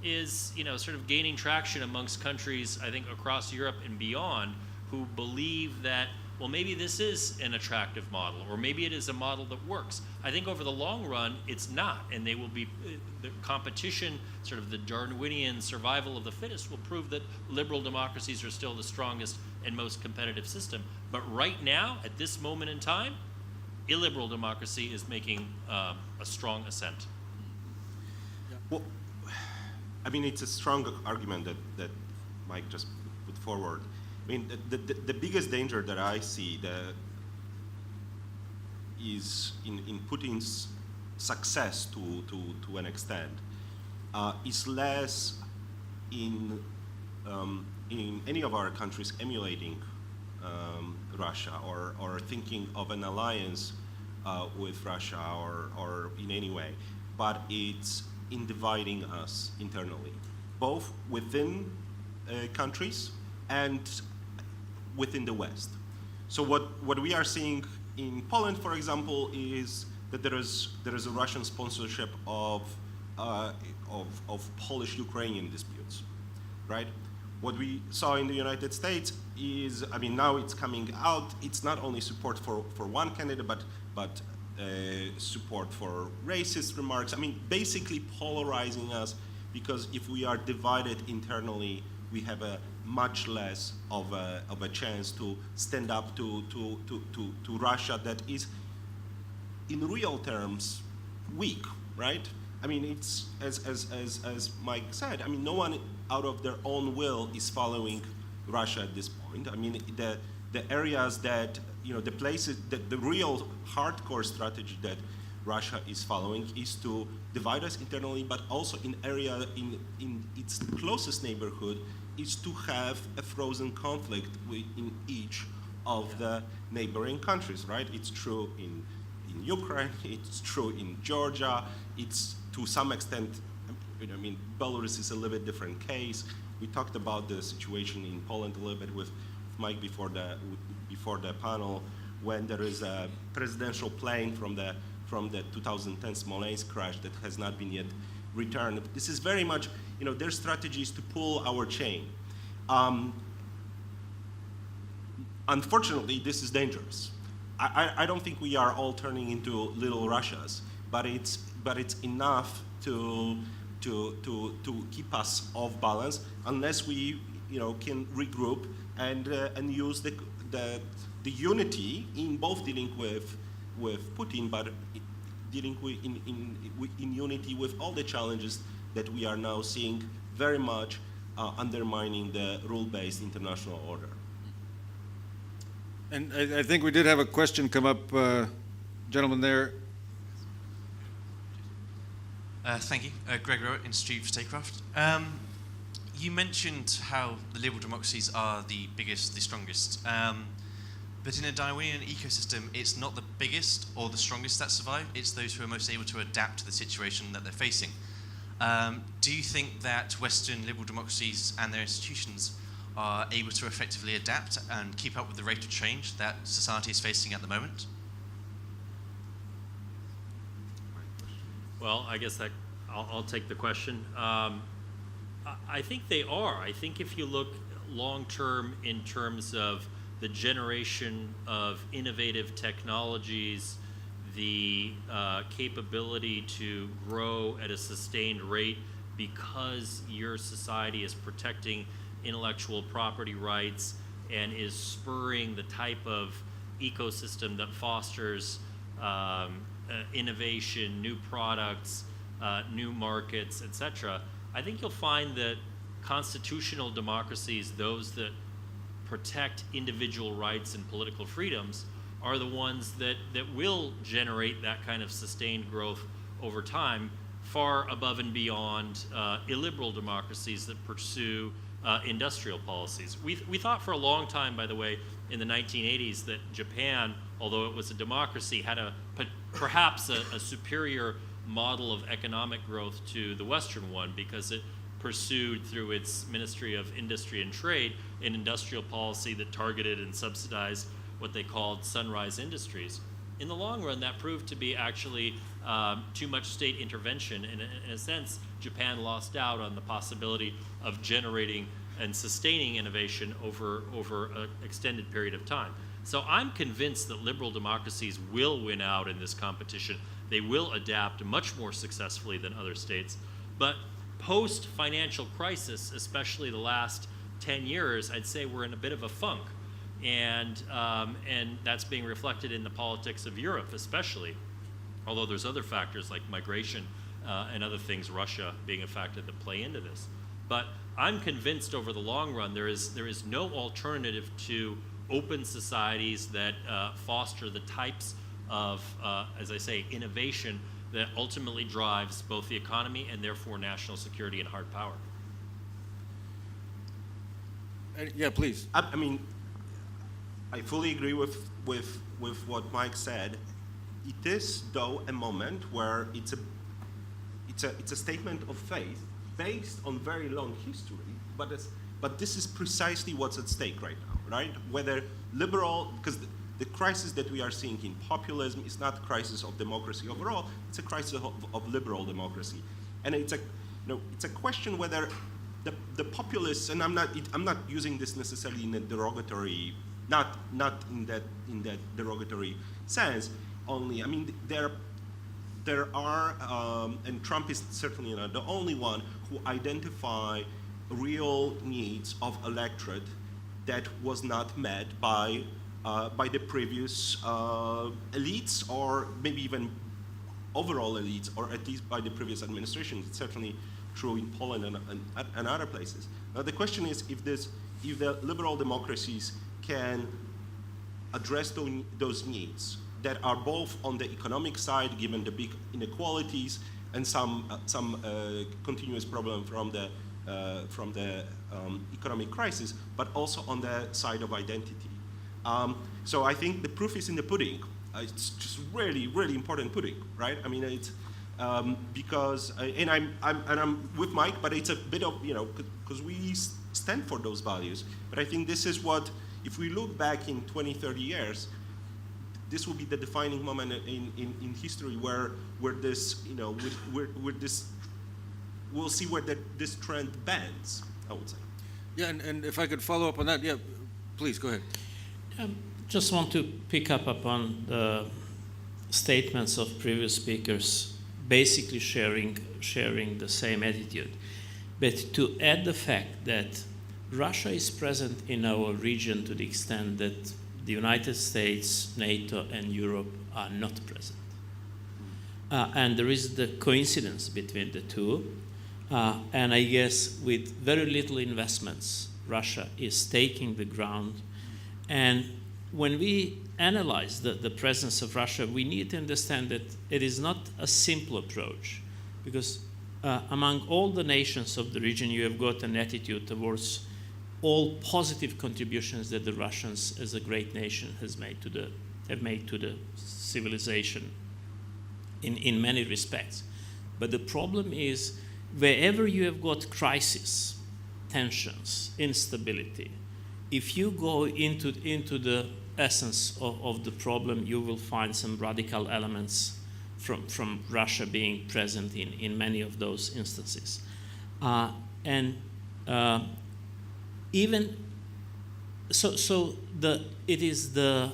is, sort of gaining traction amongst countries, I think, across Europe and beyond, who believe that, well, maybe this is an attractive model, or maybe it is a model that works. I think over the long run, it's not, and they will be, the competition, sort of the Darwinian survival of the fittest, will prove that liberal democracies are still the strongest and most competitive system. But right now, at this moment in time, illiberal democracy is making a strong ascent. Well, I mean, it's a strong argument that Mike just put forward. I mean, the biggest danger that I see is in Putin's success to an extent is less in any of our countries emulating Russia or thinking of an alliance with Russia or in any way, but it's in dividing us internally, both within countries and within the West. So what we are seeing in Poland, for example, is that there is a Russian sponsorship of Polish-Ukrainian disputes, right? What we saw in the United States is, I mean, now it's coming out. It's not only support for one candidate, but support for racist remarks. I mean, basically polarizing us, because if we are divided internally, we have a much less of a chance to stand up to Russia that is, in real terms, weak, right? I mean, it's as Mike said. I mean, no one out of their own will is following Russia at this point. I mean, the areas that, the places that the real hardcore strategy that Russia is following is to divide us internally, but also in its closest neighborhood is to have a frozen conflict in each of the neighboring countries, right? It's true in Ukraine, it's true in Georgia, it's to some extent, I mean, Belarus is a little bit different case. We talked about the situation in Poland a little bit with Mike before the panel, when there is a presidential plane from the 2010 Smolensk crash that has not been yet returned. This is very much, their strategy is to pull our chain. Unfortunately, this is dangerous. I don't think we are all turning into little Russias, but it's enough to keep us off balance unless we can regroup and use that the unity in both dealing with Putin, but dealing with in unity with all the challenges that we are now seeing very much undermining the rule-based international order. And I think we did have a question come up, gentleman there. Thank you. Greg Rowett, Institute for Statecraft. You mentioned how the liberal democracies are the biggest, the strongest. But in a Darwinian ecosystem, it's not the biggest or the strongest that survive, it's those who are most able to adapt to the situation that they're facing. Do you think that Western liberal democracies and their institutions are able to effectively adapt and keep up with the rate of change that society is facing at the moment? Well, I guess that I'll take the question. I think they are. I think if you look long term in terms of the generation of innovative technologies, the capability to grow at a sustained rate because your society is protecting intellectual property rights and is spurring the type of ecosystem that fosters innovation, new products, new markets, etc. I think you'll find that constitutional democracies, those that protect individual rights and political freedoms, are the ones that will generate that kind of sustained growth over time, far above and beyond illiberal democracies that pursue industrial policies. We thought for a long time, by the way, in the 1980s, that Japan, although it was a democracy, had perhaps a superior model of economic growth to the Western one, because it pursued through its Ministry of Industry and Trade an industrial policy that targeted and subsidized what they called sunrise industries. In the long run, that proved to be actually too much state intervention. In a sense, Japan lost out on the possibility of generating and sustaining innovation over an extended period of time. So I'm convinced that liberal democracies will win out in this competition. They will adapt much more successfully than other states. But post-financial crisis, especially the last 10 years, I'd say we're in a bit of a funk. And that's being reflected in the politics of Europe, especially, although there's other factors like migration and other things, Russia being a factor that play into this. But I'm convinced over the long run there is no alternative to open societies that foster the types of, as I say, innovation that ultimately drives both the economy and therefore national security and hard power. Yeah, please. I mean, I fully agree with what Mike said. It is, though, a moment where it's a statement of faith based on very long history, but this is precisely what's at stake right now, right? Whether liberal, because the crisis that we are seeing in populism is not a crisis of democracy overall, it's a crisis of liberal democracy. And it's a question whether the populists, and I'm not using this necessarily in a derogatory, not in that derogatory sense only. I mean, there are, and Trump is certainly not the only one who identify real needs of electorate that was not met by the previous elites, or maybe even overall elites, or at least by the previous administration. It's certainly true in Poland and other places. Now the question is if the liberal democracies can address those needs that are both on the economic side, given the big inequalities and some continuous problem from the economic crisis, but also on the side of identity. So I think the proof is in the pudding. It's just really, really important pudding, right? I mean, it's because, and I'm with Mike, but it's a bit of, because we stand for those values. But I think this is what, if we look back in 20, 30 years, this will be the defining moment in history where this, where this, we'll see where this trend bends, I would say. Yeah, and if I could follow up on that, yeah, please, go ahead. Just want to pick up upon the statements of previous speakers, basically sharing the same attitude. But to add the fact that Russia is present in our region to the extent that the United States, NATO, and Europe are not present. And there is the coincidence between the two. And I guess with very little investments, Russia is taking the ground. And when we analyze the presence of Russia, we need to understand that it is not a simple approach, because among all the nations of the region, you have got an attitude towards all positive contributions that the Russians, as a great nation, have made to the civilization in many respects. But the problem is, wherever you have got crisis, tensions, instability, if you go into the essence of the problem, you will find some radical elements from Russia being present in many of those instances. Even so, it is the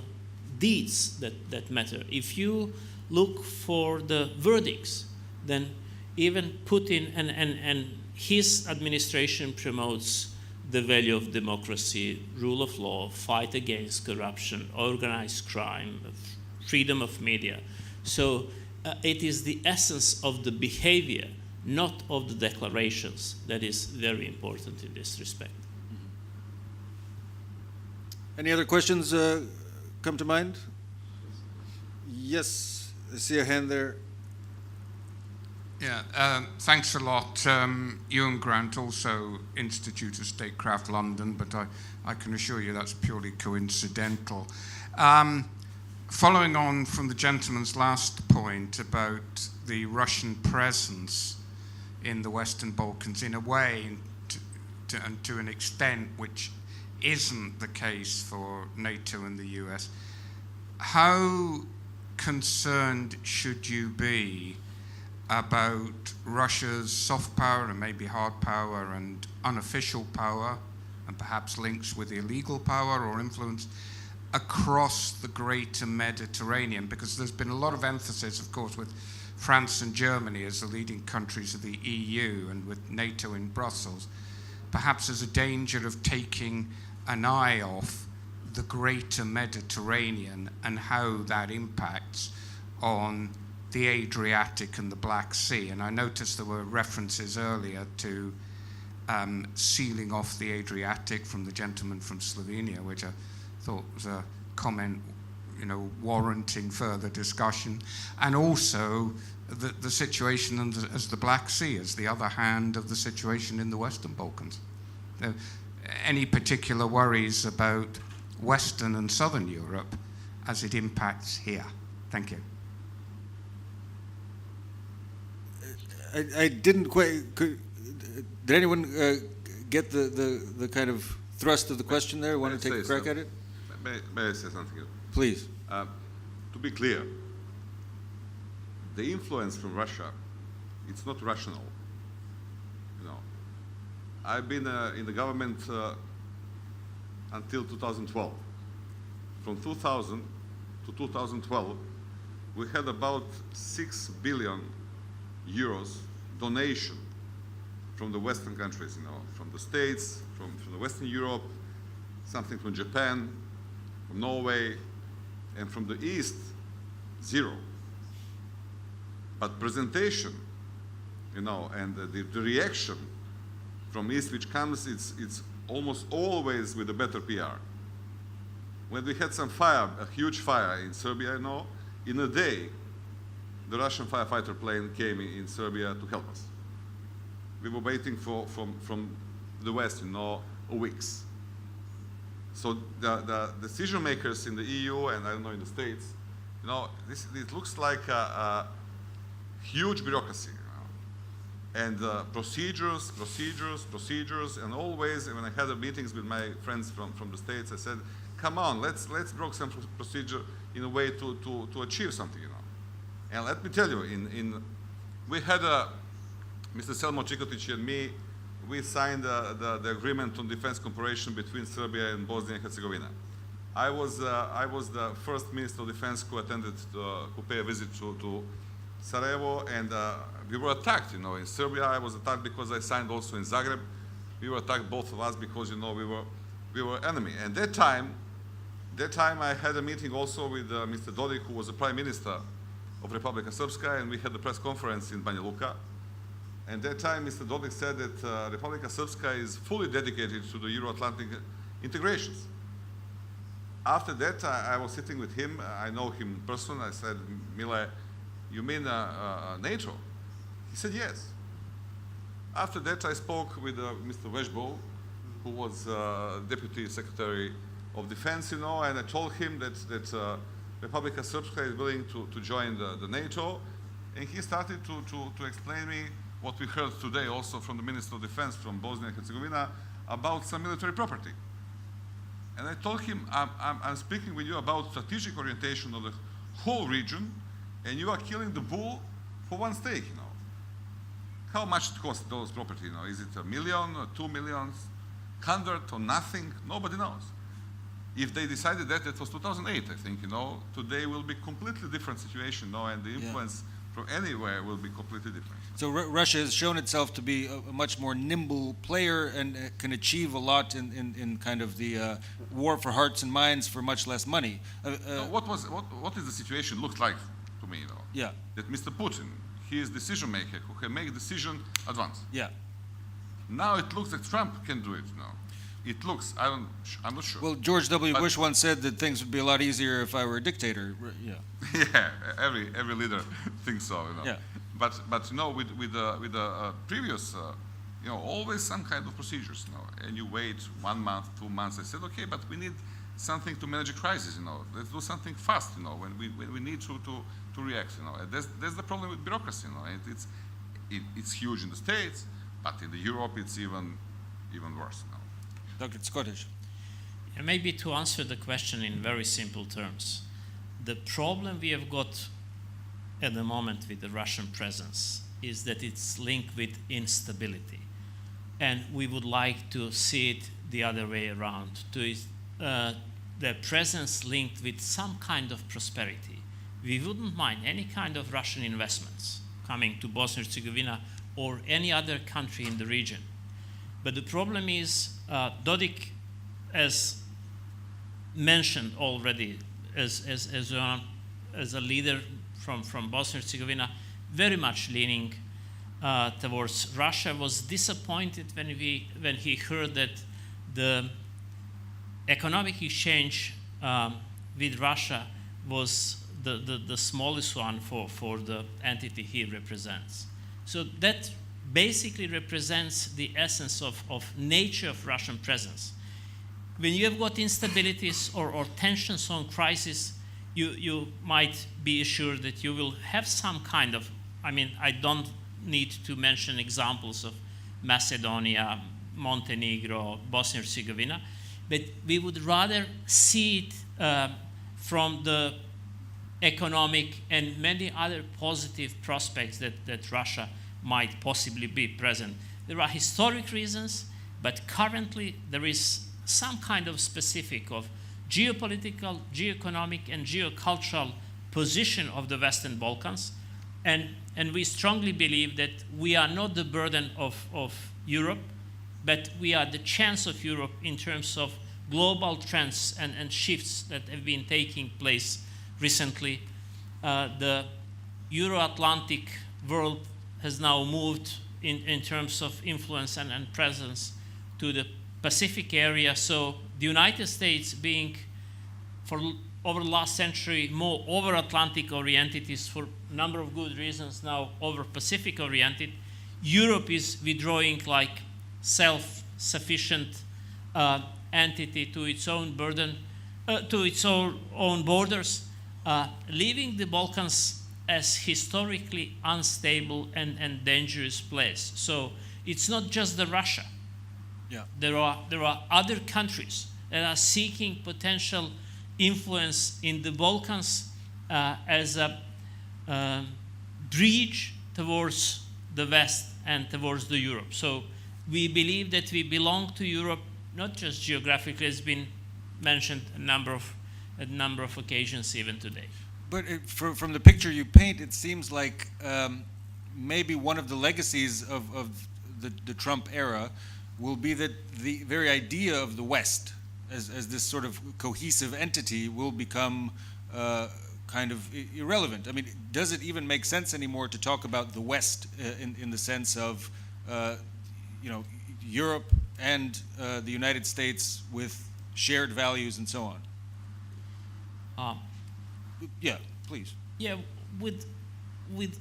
deeds that matter. If you look for the verdicts, then even Putin and his administration promotes the value of democracy, rule of law, fight against corruption, organized crime, freedom of media. So it is the essence of the behavior, not of the declarations, that is very important in this respect. Any other questions come to mind? Yes, I see a hand there. Yeah, thanks a lot. Ewan Grant, also Institute of Statecraft London, but I can assure you that's purely coincidental. Following on from the gentleman's last point about the Russian presence in the Western Balkans, in a way, and to an extent which isn't the case for NATO and the US, how concerned should you be about Russia's soft power and maybe hard power and unofficial power, and perhaps links with illegal power or influence across the greater Mediterranean? Because there's been a lot of emphasis, of course, with France and Germany as the leading countries of the EU and with NATO in Brussels, perhaps there's a danger of taking an eye off the greater Mediterranean and how that impacts on the Adriatic and the Black Sea. And I noticed there were references earlier to sealing off the Adriatic from the gentleman from Slovenia, which I thought was a comment, warranting further discussion. And also the situation as the Black Sea as the other hand of the situation in the Western Balkans. Any particular worries about Western and Southern Europe as it impacts here? Thank you. I didn't quite. Did anyone get the kind of thrust of the question there? Want to take a crack at it? May I say something? Please. To be clear, the influence from Russia, it's not rational. I've been in the government until 2012. From 2000 to 2012, we had about 6 billion euros donation from the Western countries, from the States, from the Western Europe, something from Japan, from Norway, and from the East, 0. But presentation, and the reaction from East which comes, it's almost always with a better PR. When we had some fire, a huge fire in Serbia, in a day, the Russian firefighter plane came in Serbia to help us. We were waiting from the West, weeks. So the decision makers in the EU and I don't know in the States, it looks like a huge bureaucracy. And procedures, and always when I had meetings with my friends from the States, I said, come on, let's draw some procedure in a way to achieve something, And let me tell you, we had Mr. Selmo Čikotić and me, we signed the agreement on defense cooperation between Serbia and Bosnia and Herzegovina. I was the first Minister of Defense who paid a visit to Sarajevo, and we were attacked, in Serbia I was attacked because I signed also in Zagreb we were attacked, both of us, because we were enemy. And that time I had a meeting also with Mr. Dodik, who was the Prime Minister of Republika Srpska, and we had a press conference in Banja Luka. And that time Mr. Dodik said that Republika Srpska is fully dedicated to the Euro-Atlantic integrations. After that, I was sitting with him. I know him in person. I said, Mile, you mean NATO? He said, yes. After that, I spoke with Mr. Veshbo, who was Deputy Secretary of Defense, and I told him that Republika Srpska is willing to join the NATO. And he started to explain me what we heard today also from the Minister of Defense from Bosnia and Herzegovina about some military property. And I told him, I'm speaking with you about strategic orientation of the whole region, and you are killing the bull for one stake, How much it costs those property, Is it $1 million or 2 million, 100 or nothing? Nobody knows. If they decided that, it was 2008, I think, Today will be completely different situation, and the influence from anywhere will be completely different. So Russia has shown itself to be a much more nimble player and can achieve a lot in kind of the war for hearts and minds for much less money. What is the situation looked like to me, Yeah. That Mr. Putin, he is decision maker who can make decision at once. Yeah. Now it looks like Trump can do it now. It looks, I'm not sure. Well, George W. Bush once said that things would be a lot easier if I were a dictator. Yeah. Yeah, every leader thinks so, Yeah. But with the previous, always some kind of procedures, and you wait 1 month, 2 months. I said, okay, but we need something to manage a crisis, Let's do something fast, when we need to react, And that's the problem with bureaucracy, It's huge in the States, but in the Europe it's even worse, Dr. Scottish. And maybe to answer the question in very simple terms, the problem we have got at the moment with the Russian presence is that it's linked with instability. And we would like to see it the other way around, the presence linked with some kind of prosperity. We wouldn't mind any kind of Russian investments coming to Bosnia and Herzegovina or any other country in the region. But the problem is, Dodik, as mentioned already, as a leader from Bosnia and Herzegovina, very much leaning towards Russia, was disappointed when he heard that the economic exchange with Russia was the smallest one for the entity he represents. So that basically represents the essence of nature of Russian presence. When you have got instabilities or tensions on crisis, you might be assured that you will have some kind of, I don't need to mention examples of Macedonia, Montenegro, Bosnia and Herzegovina, but we would rather see it from the economic and many other positive prospects that Russia might possibly be present. There are historic reasons, but currently there is some kind of specific of geopolitical, geoeconomic, and geocultural position of the Western Balkans, and we strongly believe that we are not the burden of Europe, but we are the chance of Europe in terms of global trends and shifts that have been taking place recently. The Euro-Atlantic world has now moved in terms of influence and presence to the Pacific area. So the United States, being for over the last century more over-Atlantic oriented, is for a number of good reasons now over-Pacific oriented. Europe is withdrawing like self-sufficient entity to its own burden, to its own borders, leaving the Balkans as historically unstable and dangerous place. So it's not just the Russia. Yeah. There are other countries that are seeking potential influence in the Balkans as a bridge towards the West and towards the Europe. So we believe that we belong to Europe, not just geographically, as been mentioned a number of occasions even today. But from the picture you paint, it seems like maybe one of the legacies of the Trump era will be that the very idea of the West as this sort of cohesive entity will become kind of irrelevant. I mean, does it even make sense anymore to talk about the West in the sense of, Europe and the United States with shared values and so on? Yeah, please. Yeah, with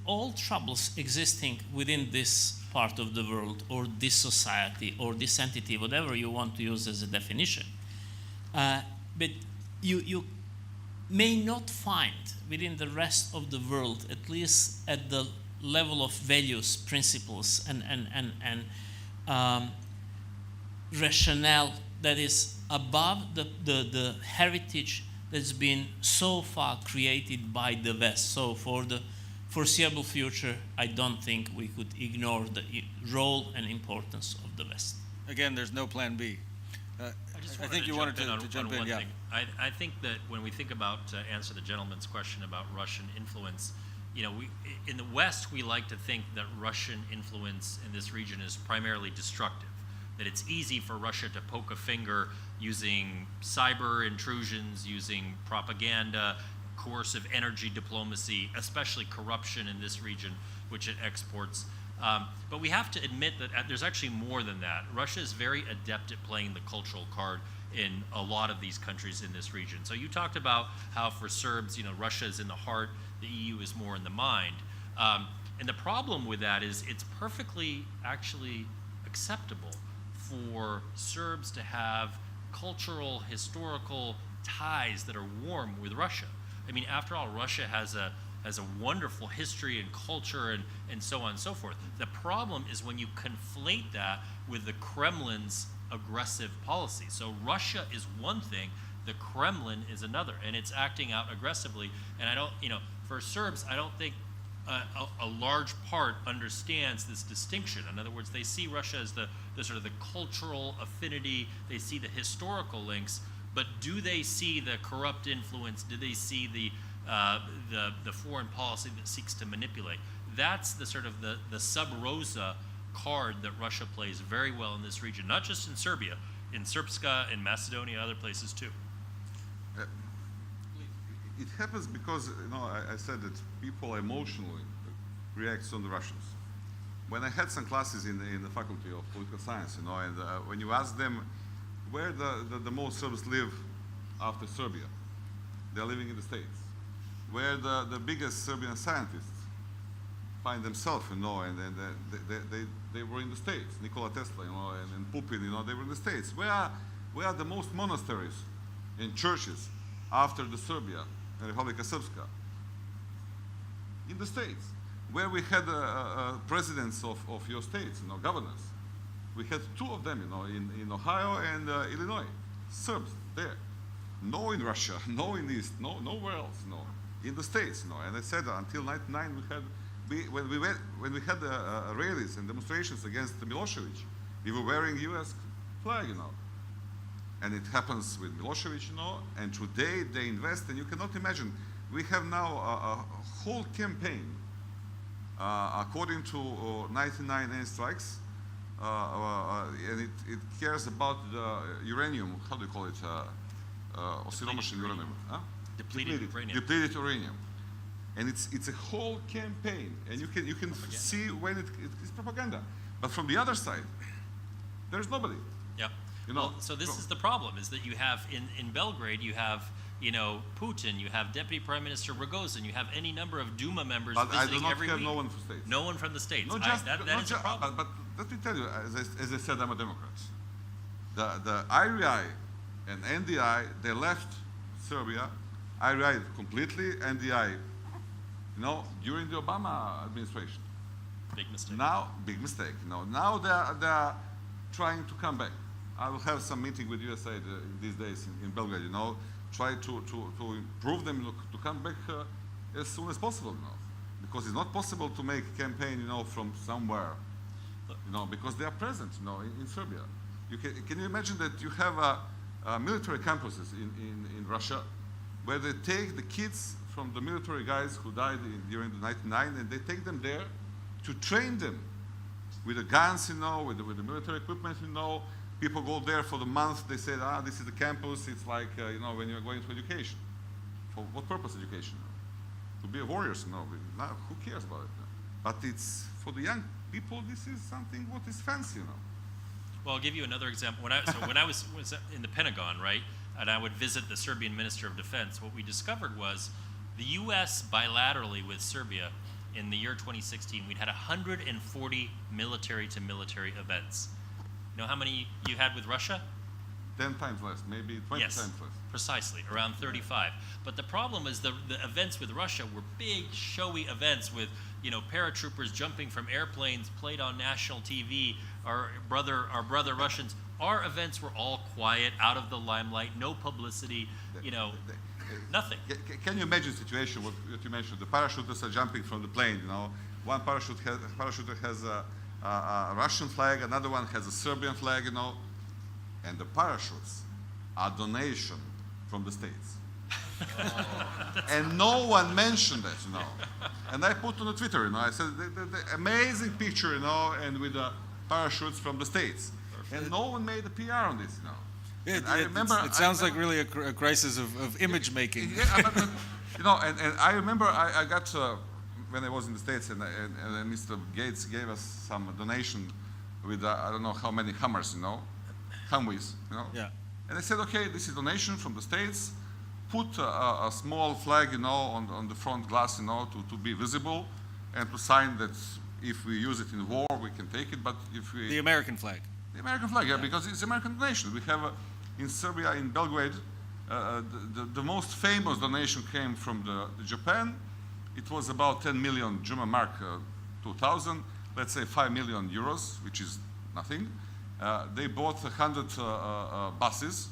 all troubles existing within this part of the world, or this society, or this entity, whatever you want to use as a definition, but you may not find within the rest of the world, at least at the level of values, principles, and rationale that is above the heritage that's been so far created by the West. So for the foreseeable future, I don't think we could ignore the role and importance of the West. Again, there's no plan B. I think you wanted to jump in, yeah. Thing. I think that when we think about, to answer the gentleman's question about Russian influence, in the West, we like to think that Russian influence in this region is primarily destructive, that it's easy for Russia to poke a finger using cyber intrusions, using propaganda, coercive energy diplomacy, especially corruption in this region, which it exports. But we have to admit that there's actually more than that. Russia is very adept at playing the cultural card in a lot of these countries in this region. So you talked about how for Serbs, Russia is in the heart, the EU is more in the mind. And the problem with that is it's perfectly actually acceptable for Serbs to have cultural, historical ties that are warm with Russia. I mean, after all, Russia has a wonderful history and culture and so on and so forth. The problem is when you conflate that with the Kremlin's aggressive policy. So Russia is one thing, the Kremlin is another, and it's acting out aggressively. And I don't, for Serbs, I don't think a large part understands this distinction. In other words, they see Russia as the sort of the cultural affinity, they see the historical links, but do they see the corrupt influence? Do they see the foreign policy that seeks to manipulate? That's the sort of the sub rosa card that Russia plays very well in this region, not just in Serbia, in Srpska, in Macedonia, other places too. It happens because, I said that people emotionally react on the Russians. When I had some classes in the Faculty of Political Science, and when you ask them where the most Serbs live after Serbia, they're living in the States. Where the biggest Serbian scientists find themselves, and they were in the States. Nikola Tesla, and Pupin, they were in the States. Where are the most monasteries and churches after the Serbia and Republika Srpska? In the States. Where we had presidents of your states, governors. We had two of them, in Ohio and Illinois. Serbs there. No in Russia, no in East, nowhere else, in the States, And I said until '99 when we had rallies and demonstrations against Milosevic, we were wearing U.S. flag, And it happens with Milosevic, And today they invest, and you cannot imagine. We have now a whole campaign, according to 99 airstrikes, and it cares about the uranium. How do you call it? Osiromašen uranium. Depleted uranium. And it's a whole campaign, and you can see when it's propaganda. But from the other side, there's nobody. Yeah. So this is the problem: is that you have in Belgrade, you have Putin, you have Deputy Prime Minister Rogozin, you have any number of Duma members visiting every week. But I do not have no one from the States. No one from the States. That is a problem. But let me tell you, as I said, I'm a Democrat. The IRI and NDI, they left Serbia. IRI completely, NDI, during the Obama administration. Big mistake. Big mistake. Now they're trying to come back. I will have some meeting with USAID these days in Belgrade, try to improve them to come back as soon as possible, because it's not possible to make a campaign, from somewhere, because they are present, in Serbia. Can you imagine that you have military campuses in Russia where they take the kids from the military guys who died during the '99, and they take them there to train them with the guns, with the military equipment, People go there for the month. They say, this is the campus. It's like, when you're going to education. For what purpose education? To be a warrior, who cares about it? But it's, for the young people, this is something what is fancy, Well, I'll give you another example. When I was in the Pentagon, right, and I would visit the Serbian Minister of Defense, what we discovered was the U.S. bilaterally with Serbia in the year 2016, we'd had 140 military-to-military events. You know how many you had with Russia? 10 times less, maybe 20 Yes, times less. precisely, around 35. But the problem is the events with Russia were big, showy events with, paratroopers jumping from airplanes, played on national TV. Our brother Russians. Our events were all quiet, out of the limelight, no publicity. Nothing. Can you imagine the situation what you mentioned? The parachutists are jumping from the plane. One parachuter has a Russian flag, another one has a Serbian flag. And the parachutes are donation from the States. And no one mentioned that, And I put on the Twitter, I said the amazing picture, and with the parachutes from the States. Perfect. And no one made a PR on this, It sounds like really a crisis of image making. Yeah, but, and I remember I got when I was in the States, and Mr. Gates gave us some donation with I don't know how many Hummers, Humvees, Yeah. And I said, okay, this is donation from the States. Put a small flag, on the front glass, to be visible, and to sign that if we use it in war, we can take it. But if we The American flag. The American flag, yeah, because it's American donation. We have in Serbia, in Belgrade, the most famous donation came from the Japan. It was about 10 million German mark, 2000, let's say 5 million euros, which is nothing. They bought 100 buses.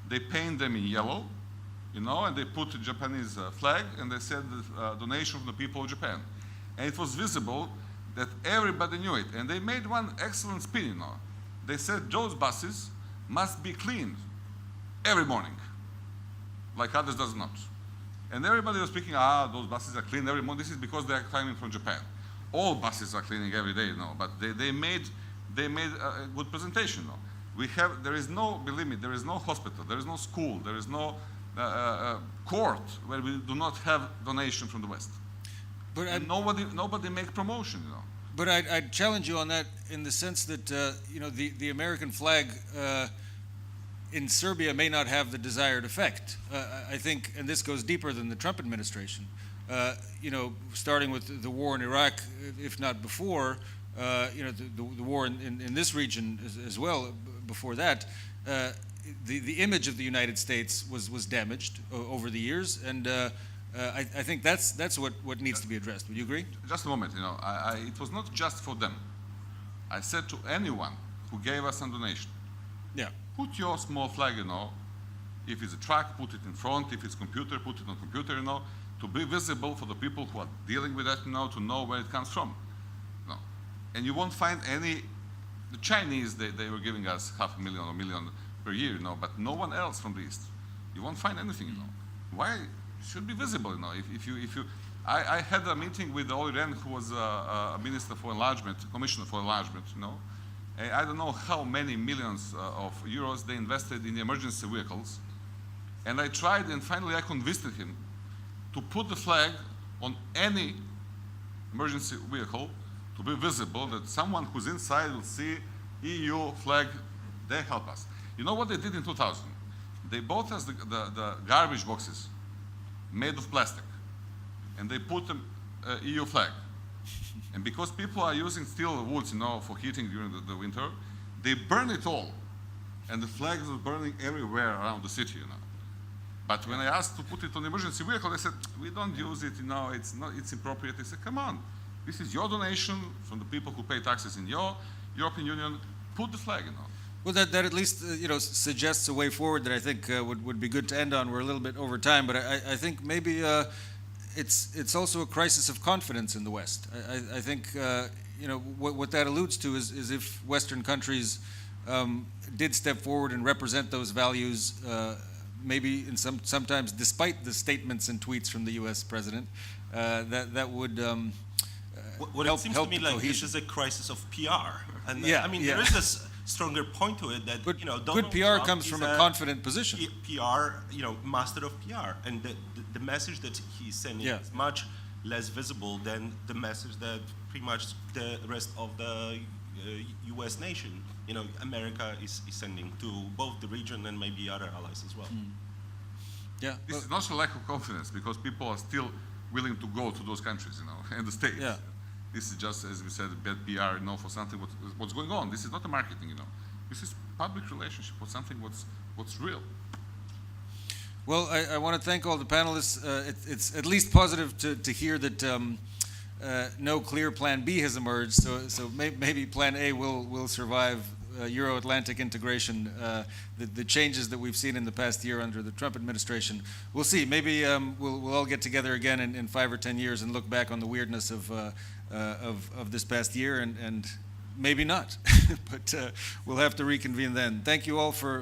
They paint them in yellow, and they put the Japanese flag, and they said donation from the people of Japan. And it was visible that everybody knew it. And they made one excellent spin, They said those buses must be cleaned every morning, like others does not. And everybody was speaking, those buses are cleaned every morning. This is because they are coming from Japan. All buses are cleaning every day, but they made a good presentation, There is no, believe me, there is no hospital, there is no school, there is no court where we do not have donation from the West. But nobody make promotion, But I'd challenge you on that in the sense that, the American flag in Serbia may not have the desired effect. I think, and this goes deeper than the Trump administration, starting with the war in Iraq, if not before, the war in this region as well, before that, the image of the United States was damaged over the years, and I think that's what needs to be addressed. Would you agree? Just a moment, it was not just for them. I said to anyone who gave us a donation, Yeah. put your small flag, if it's a truck, put it in front, if it's computer, put it on computer, to be visible for the people who are dealing with that, to know where it comes from. And you won't find the Chinese, they were giving us 500,000 or 1 million per year, but no one else from the East. You won't find anything, Why? It should be visible, I had a meeting with Olli Rehn, who was a minister for enlargement, commissioner for enlargement, I don't know how many millions of euros they invested in the emergency vehicles. And I tried, and finally I convinced him to put the flag on any emergency vehicle to be visible, that someone who's inside will see EU flag. They help us. You know what they did in 2000? They bought us the garbage boxes made of plastic, and they put them EU flag. And because people are using steel woods, for heating during the winter, they burn it all, and the flags are burning everywhere around the city, But when I asked to put it on the emergency vehicle, they said, we don't use it, it's inappropriate. They said, come on, this is your donation from the people who pay taxes in your European Union. Put the flag, Well, that at least suggests a way forward that I think would be good to end on. We're a little bit over time, but I think maybe it's also a crisis of confidence in the West. I think what that alludes to is if Western countries did step forward and represent those values, maybe sometimes despite the statements and tweets from the U.S. president, that would What it seems to me like this is a crisis of PR. And Yeah, I mean, yeah. there is a stronger point to it that, But you know, good Donald PR Trump comes is from a confident position. PR, you know, master of PR. And the message that he's sending Yeah. is much less visible than the message that pretty much the rest of the U.S. nation, you know, America is sending to both the region and maybe other allies as well. Yeah. This is not a lack of confidence because people are still willing to go to those countries, you know, and the states. Yeah. This is just, as we said, bad PR, you know, for something what's going on. This is not a marketing, you know. This is public relationship for something what's real. Well, I want to thank all the panelists. It's at least positive to hear that no clear Plan B has emerged. So maybe Plan A will survive Euro-Atlantic integration. The changes that we've seen in the past year under the Trump administration. We'll see. Maybe we'll all get together again in 5 or 10 years and look back on the weirdness of this past year and maybe not, but we'll have to reconvene then. Thank you all for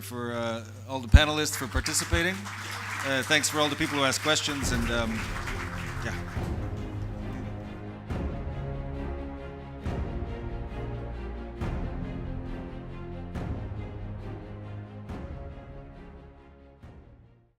all the panelists for participating. Thanks for all the people who asked questions, and yeah.